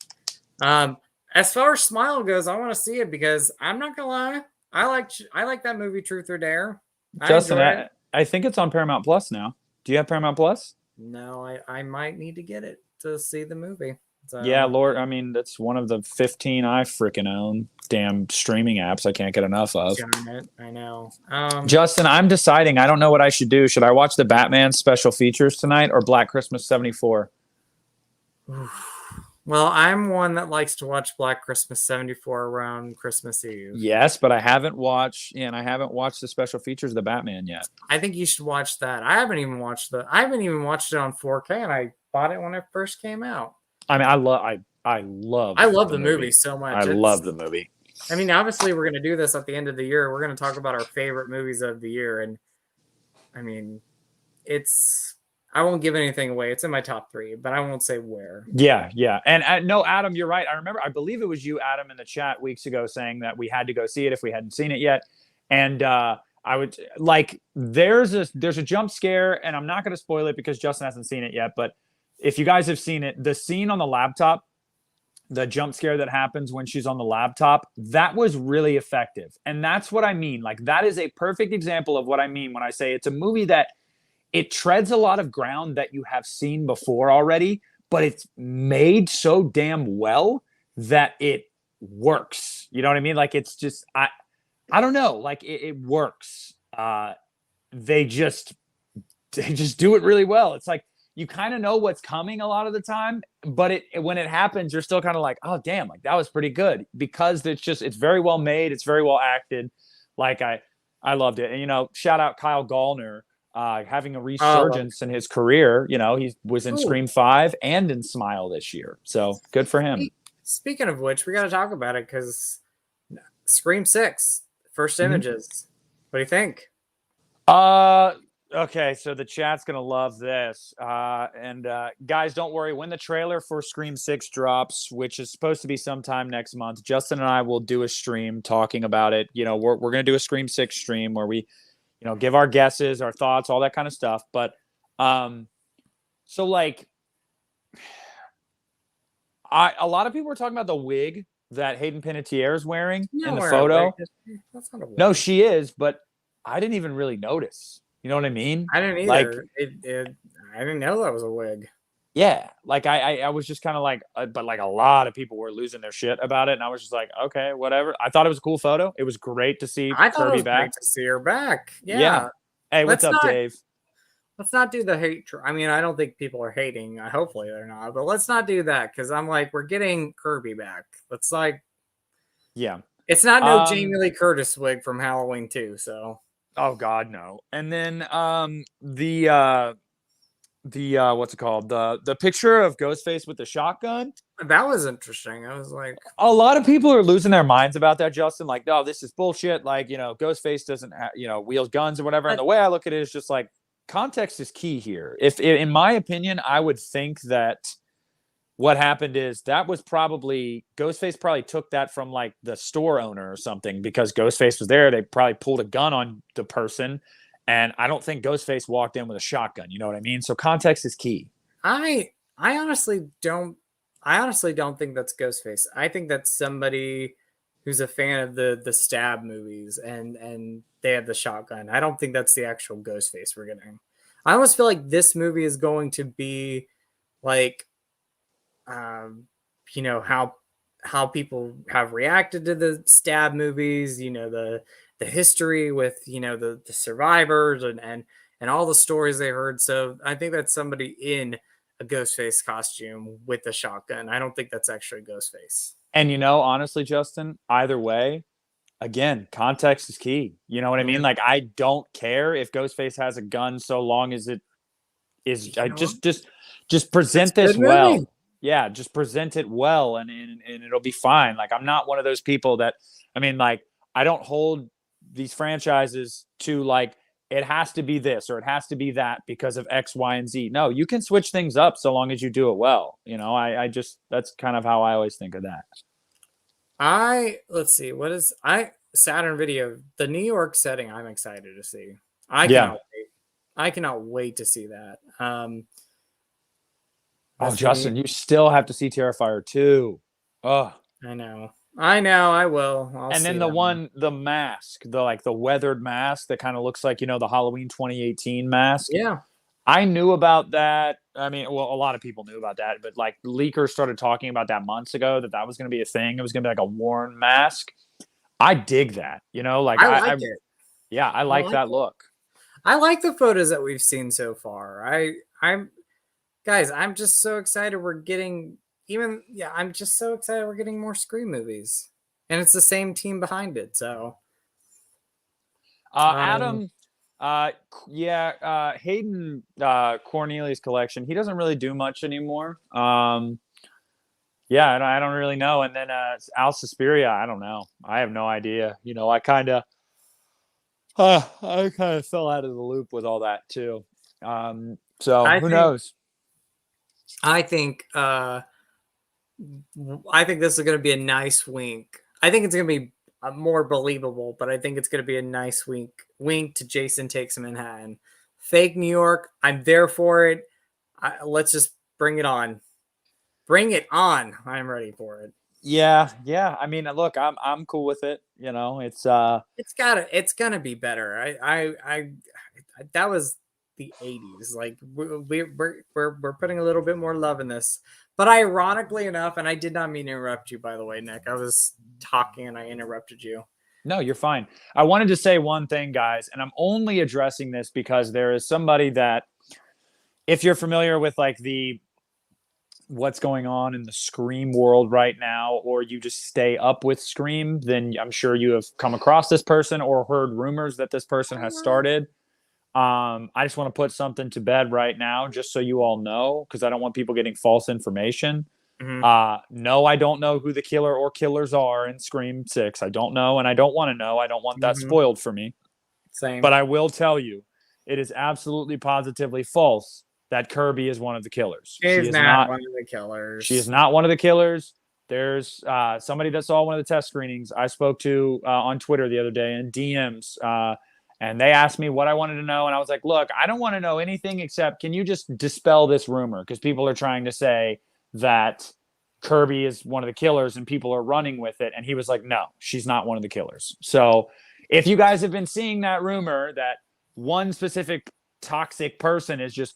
As far as Smile goes, I want to see it because I'm not gonna lie, I like that movie Truth or Dare. Justin, I think it's on Paramount Plus now. Do you have Paramount Plus? No, I might need to get it to see the movie. So. Yeah, Lord, I mean, that's one of the 15 I freaking own. Damn streaming apps I can't get enough of. I know. Justin, I'm deciding. I don't know what I should do. Should I watch the Batman special features tonight or Black Christmas 74? Well, I'm one that likes to watch Black Christmas 74 around Christmas Eve. Yes, but I haven't watched the special features of the Batman yet. I think you should watch that. I haven't even watched it on 4K, and I bought it when it first came out. I mean, I love the movie so much. I love the movie. I mean, obviously, we're going to do this at the end of the year. We're going to talk about our favorite movies of the year, and I mean, I won't give anything away. It's in my top 3, but I won't say where. Yeah. And no, Adam, you're right. I believe it was you, Adam, in the chat weeks ago saying that we had to go see it if we hadn't seen it yet. And I would like, there's a jump scare, and I'm not going to spoil it because Justin hasn't seen it yet. But if you guys have seen it, the scene on the laptop, the jump scare that happens when she's on the laptop, that was really effective. And that's what I mean. Like, that is a perfect example of what I mean when I say it's a movie that it treads a lot of ground that you have seen before already, but it's made so damn well that it works. You know what I mean? Like, it's just, I don't know, like it works. They just do it really well. It's like, you kind of know what's coming a lot of the time, but when it happens, you're still kind of like, oh damn, like that was pretty good because it's very well made. It's very well acted. Like I loved it. And, shout out Kyle Gallner, having a resurgence in his career. He was in Scream 5 and in Smile this year. So good for him. Speaking of which, we got to talk about it because Scream 6, first images. What do you think? Okay, so the chat's going to love this. And guys, don't worry. When the trailer for Scream 6 drops, which is supposed to be sometime next month, Justin and I will do a stream talking about it. We're going to do a Scream 6 stream where we give our guesses, our thoughts, all that kind of stuff. But so like a lot of people were talking about the wig that Hayden Panettiere is wearing in the photo. That's not a wig. No, she is, but I didn't even really notice. You know what I mean? I didn't either. Like, I didn't know that was a wig. Yeah, like I was just kind of like, but like a lot of people were losing their shit about it, and I was just like, okay, whatever. I thought it was a cool photo. It was great to see Kirby back. Great to see her back. Yeah. Hey, what's up, Dave? Let's not do the hate. I mean, I don't think people are hating. Hopefully they're not. But let's not do that because I'm like, we're getting Kirby back. Let's like, yeah, it's not no Jamie Lee Curtis wig from Halloween 2. So. Oh God, no. And then the what's it called? The picture of Ghostface with the shotgun. That was interesting. I was like, a lot of people are losing their minds about that, Justin. Like, no, this is bullshit. Like, Ghostface doesn't wield guns or whatever. And the way I look at it is just like, context is key here. If in my opinion, I would think that what happened is that was probably Ghostface probably took that from like the store owner or something, because Ghostface was there. They probably pulled a gun on the person. And I don't think Ghostface walked in with a shotgun. You know what I mean? So context is key. I honestly don't think that's Ghostface. I think that's somebody who's a fan of the stab movies and they have the shotgun. I don't think that's the actual Ghostface we're getting. I almost feel like this movie is going to be like you know, how people have reacted to the stab movies, you know, the history with, you know, the survivors and all the stories they heard. So I think that's somebody in a Ghostface costume with a shotgun. I don't think that's actually Ghostface. And, you know, honestly, Justin, either way, again, context is key. You know what I mean? Like, I don't care if Ghostface has a gun so long as it is. I just present this well. Movie. Yeah, just present it well, and it'll be fine. Like, I'm not one of those people that, I mean, like, I don't hold these franchises to like it has to be this or it has to be that because of X, Y, and Z. No, you can switch things up so long as you do it well. You know, I just, that's kind of how I always think of that. Let's see, what is Saturn Video, the New York setting. I'm excited to see. I cannot wait to see that. Justin, you still have to see Terrifier 2. Oh, I know. I will. And then the mask, the weathered mask that kind of looks like, you know, the Halloween 2018 mask. Yeah. I knew about that. I mean, well, a lot of people knew about that, but like leakers started talking about that months ago, that was going to be a thing. It was going to be like a worn mask. I dig that, you know, like I like it. Yeah, I like that look. I like the photos that we've seen so far. I'm just so excited we're getting I'm just so excited we're getting more Scream movies. And it's the same team behind it, so Adam, Hayden Cornelius collection. He doesn't really do much anymore. I don't really know. And then Al Suspiria, I don't know. I have no idea. You know, I kind of fell out of the loop with all that too. Who knows? I think this is going to be a nice wink. I think it's going to be more believable, but I think it's going to be a nice wink to Jason Takes Manhattan. Fake New York. I'm there for it. Let's just bring it on. Bring it on. I'm ready for it. Yeah. I mean, look, I'm cool with it. You know, it's gonna be better. I that was the 80s. Like we're putting a little bit more love in this. But ironically enough, and I did not mean to interrupt you, by the way, Nick. I was talking and I interrupted you. No, you're fine. I wanted to say one thing, guys, and I'm only addressing this because there is somebody that, if you're familiar with like what's going on in the Scream world right now, or you just stay up with Scream, then I'm sure you have come across this person or heard rumors that this person has started. I just want to put something to bed right now, just so you all know, because I don't want people getting false information. Mm-hmm. No, I don't know who the killer or killers are in Scream 6. I don't know, and I don't want to know. I don't want that spoiled for me. Same. But I will tell you, it is absolutely positively false that Kirby is one of the killers. She is not one of the killers. She is not one of the killers. There's somebody that saw one of the test screenings I spoke to on Twitter the other day in DMs, and they asked me what I wanted to know. And I was like, look, I don't want to know anything except, can you just dispel this rumor? Because people are trying to say that Kirby is one of the killers and people are running with it. And he was like, no, she's not one of the killers. So if you guys have been seeing that rumor that one specific toxic person is just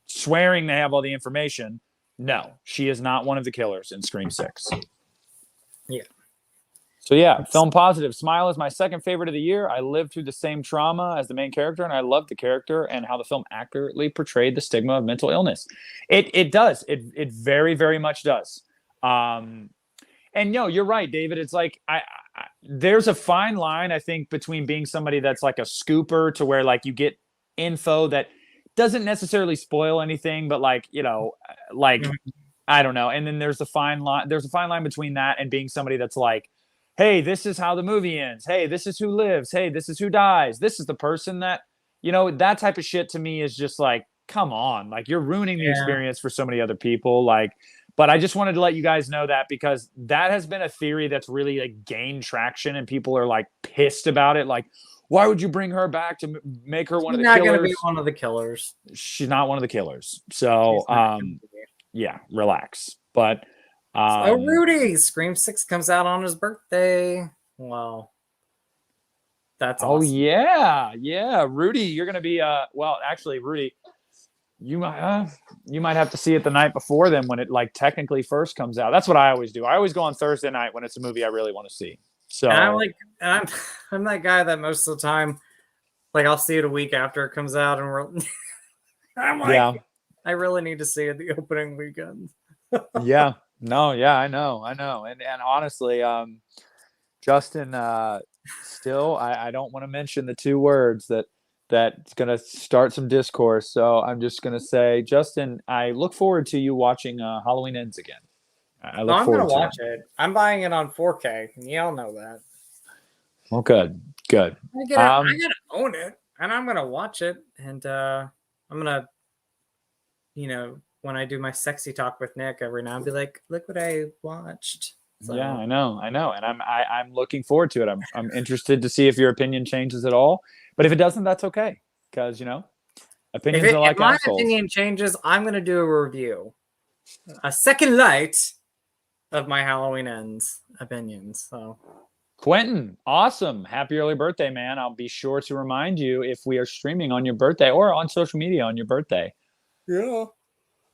swearing they have all the information, no, she is not one of the killers in Scream 6. Yeah. So yeah, film positive. Smile is my second favorite of the year. I lived through the same trauma as the main character, and I loved the character and how the film accurately portrayed the stigma of mental illness. It does. It very, very much does. And you're right, David. It's like there's a fine line, I think, between being somebody that's like a scooper to where like you get info that doesn't necessarily spoil anything, but like, you know, like I don't know. And then there's a fine line. There's a fine line between that and being somebody that's like, hey, this is how the movie ends. Hey, this is who lives. Hey, this is who dies. This is the person that, you know, that type of shit to me is just like, come on, like you're ruining the Yeah. experience for so many other people. Like, but I just wanted to let you guys know that because that has been a theory that's really like gained traction and people are like pissed about it. Like, why would you bring her back to make her one of the She's not killers? gonna be one of the killers. She's not one of the killers. So, yeah, relax. But, Rudy, Scream 6 comes out on his birthday. Wow. That's awesome. Yeah. Rudy, you're going to be, well, actually, Rudy, you might have to see it the night before then when it like technically first comes out. That's what I always do. I always go on Thursday night when it's a movie I really want to see. So and I'm that guy that most of the time, like I'll see it a week after it comes out, and I'm like, I really need to see it the opening weekend. Yeah, I know, and honestly, Justin, still, I don't want to mention the two words that's gonna start some discourse. So I'm just gonna say, Justin, I look forward to you watching Halloween Ends again. I'm gonna watch it. I'm buying it on 4K. Y'all know that. Well, good. I gotta own it, and I'm gonna watch it, and I'm gonna, when I do my sexy talk with Nick every now, I'll be like, "Look what I watched." So. Yeah, I know, and I'm looking forward to it. I'm interested to see if your opinion changes at all. But if it doesn't, that's okay, because opinions are like if my assholes. opinion changes, I'm gonna do a review, a second light of my Halloween Ends opinions. So, Quentin, awesome. Happy early birthday, man. I'll be sure to remind you if we are streaming on your birthday or on social media on your birthday. Yeah.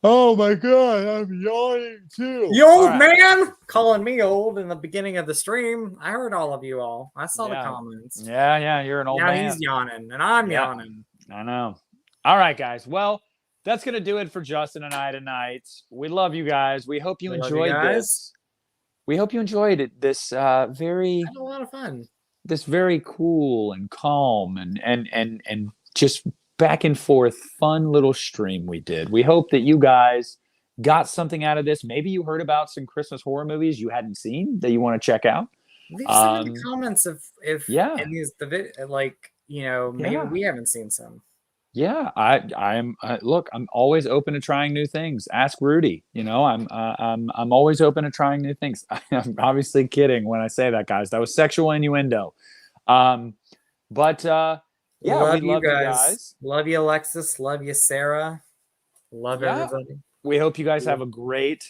Oh my God, I'm yawning too. You old man calling me old in the beginning of the stream. I heard all of you all. I saw the comments. Yeah, you're an old man. Now he's yawning and I'm yawning. I know. All right, guys. Well, that's going to do it for Justin and I tonight. We love you guys. We hope you enjoyed this. We hope you enjoyed it. This very... I had a lot of fun. This very cool and calm and just back and forth fun little stream we did. We hope that you guys got something out of this. Maybe you heard about some Christmas horror movies you hadn't seen that you want to check out. Leave some in the comments if in these maybe we haven't seen some. Yeah, I'm look, I'm always open to trying new things. Ask Rudy. I'm always open to trying new things. I'm obviously kidding when I say that, guys. That was sexual innuendo. But yeah, we love you guys. Love you, Alexis. Love you, Sarah. Love everybody. We hope you guys have a great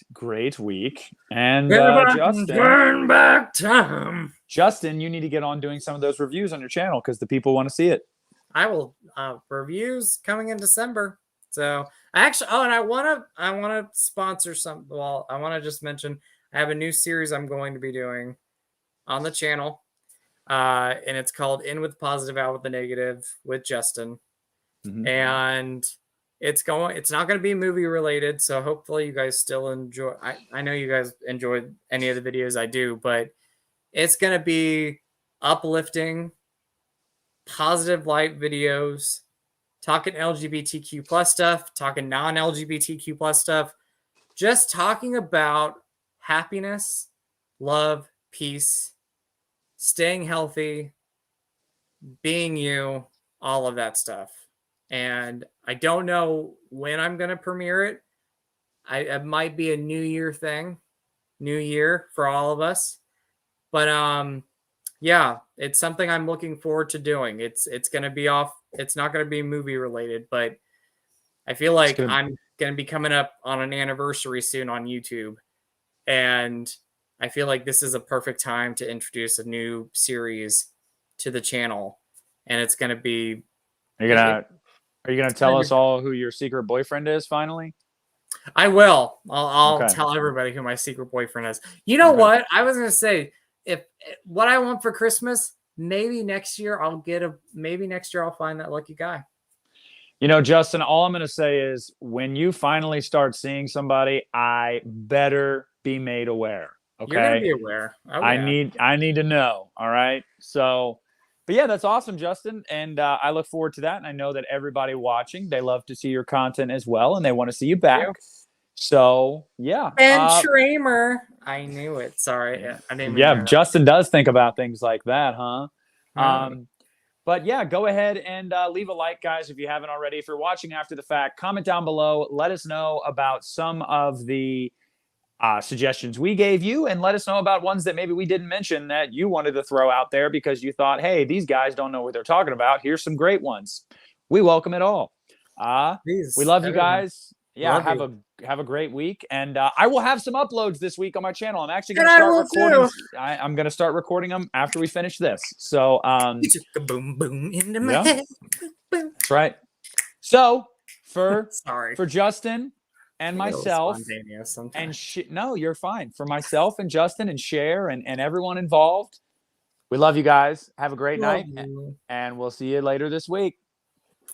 week. And Justin, turn back time. Justin, you need to get on doing some of those reviews on your channel because the people want to see it. I will reviews coming in December. So and I want to sponsor some. Well, I want to just mention I have a new series I'm going to be doing on the channel. And it's called In with the Positive, Out with the Negative with Justin. Mm-hmm. And it's not going to be movie related. So hopefully you guys still enjoy. I know you guys enjoyed any of the videos I do, but it's going to be uplifting, positive light videos, talking LGBTQ plus stuff, talking non-LGBTQ plus stuff, just talking about happiness, love, peace, staying healthy, being you, all of that stuff. And I don't know when I'm going to premiere it. It might be a New Year thing, New Year for all of us. But yeah, it's something I'm looking forward to doing. It's going to be off. It's not going to be movie related, but I feel like I'm going to be coming up on an anniversary soon on YouTube. And I feel like this is a perfect time to introduce a new series to the channel. And it's going to be... Are you gonna tell us all who your secret boyfriend is finally? I will. I'll tell everybody who my secret boyfriend is. You know what? I was going to say, if what I want for Christmas, maybe next year I'll find that lucky guy. Justin, all I'm going to say is when you finally start seeing somebody, I better be made aware. Okay. You're going to be aware. Oh, yeah. I need to know. All right. So, but yeah, that's awesome, Justin. And I look forward to that. And I know that everybody watching, they love to see your content as well. And they want to see you back. Yep. So yeah. Ben Schramer. I knew it. Sorry. I didn't Justin does think about things like that, huh? But yeah, go ahead and leave a like, guys, if you haven't already. If you're watching after the fact, comment down below. Let us know about some of the suggestions we gave you, and let us know about ones that maybe we didn't mention that you wanted to throw out there because you thought, hey, these guys don't know what they're talking about. Here's some great ones. We welcome it all. We love you guys. Yeah, have a great week, and I will have some uploads this week on my channel. I'm actually going to start recording. I'm going to start recording them after we finish this. So, boom boom into my head. That's right. So for Justin and myself, and no, you're fine. For myself and Justin and Cher and everyone involved, we love you guys. Have a great night, and we'll see you later this week.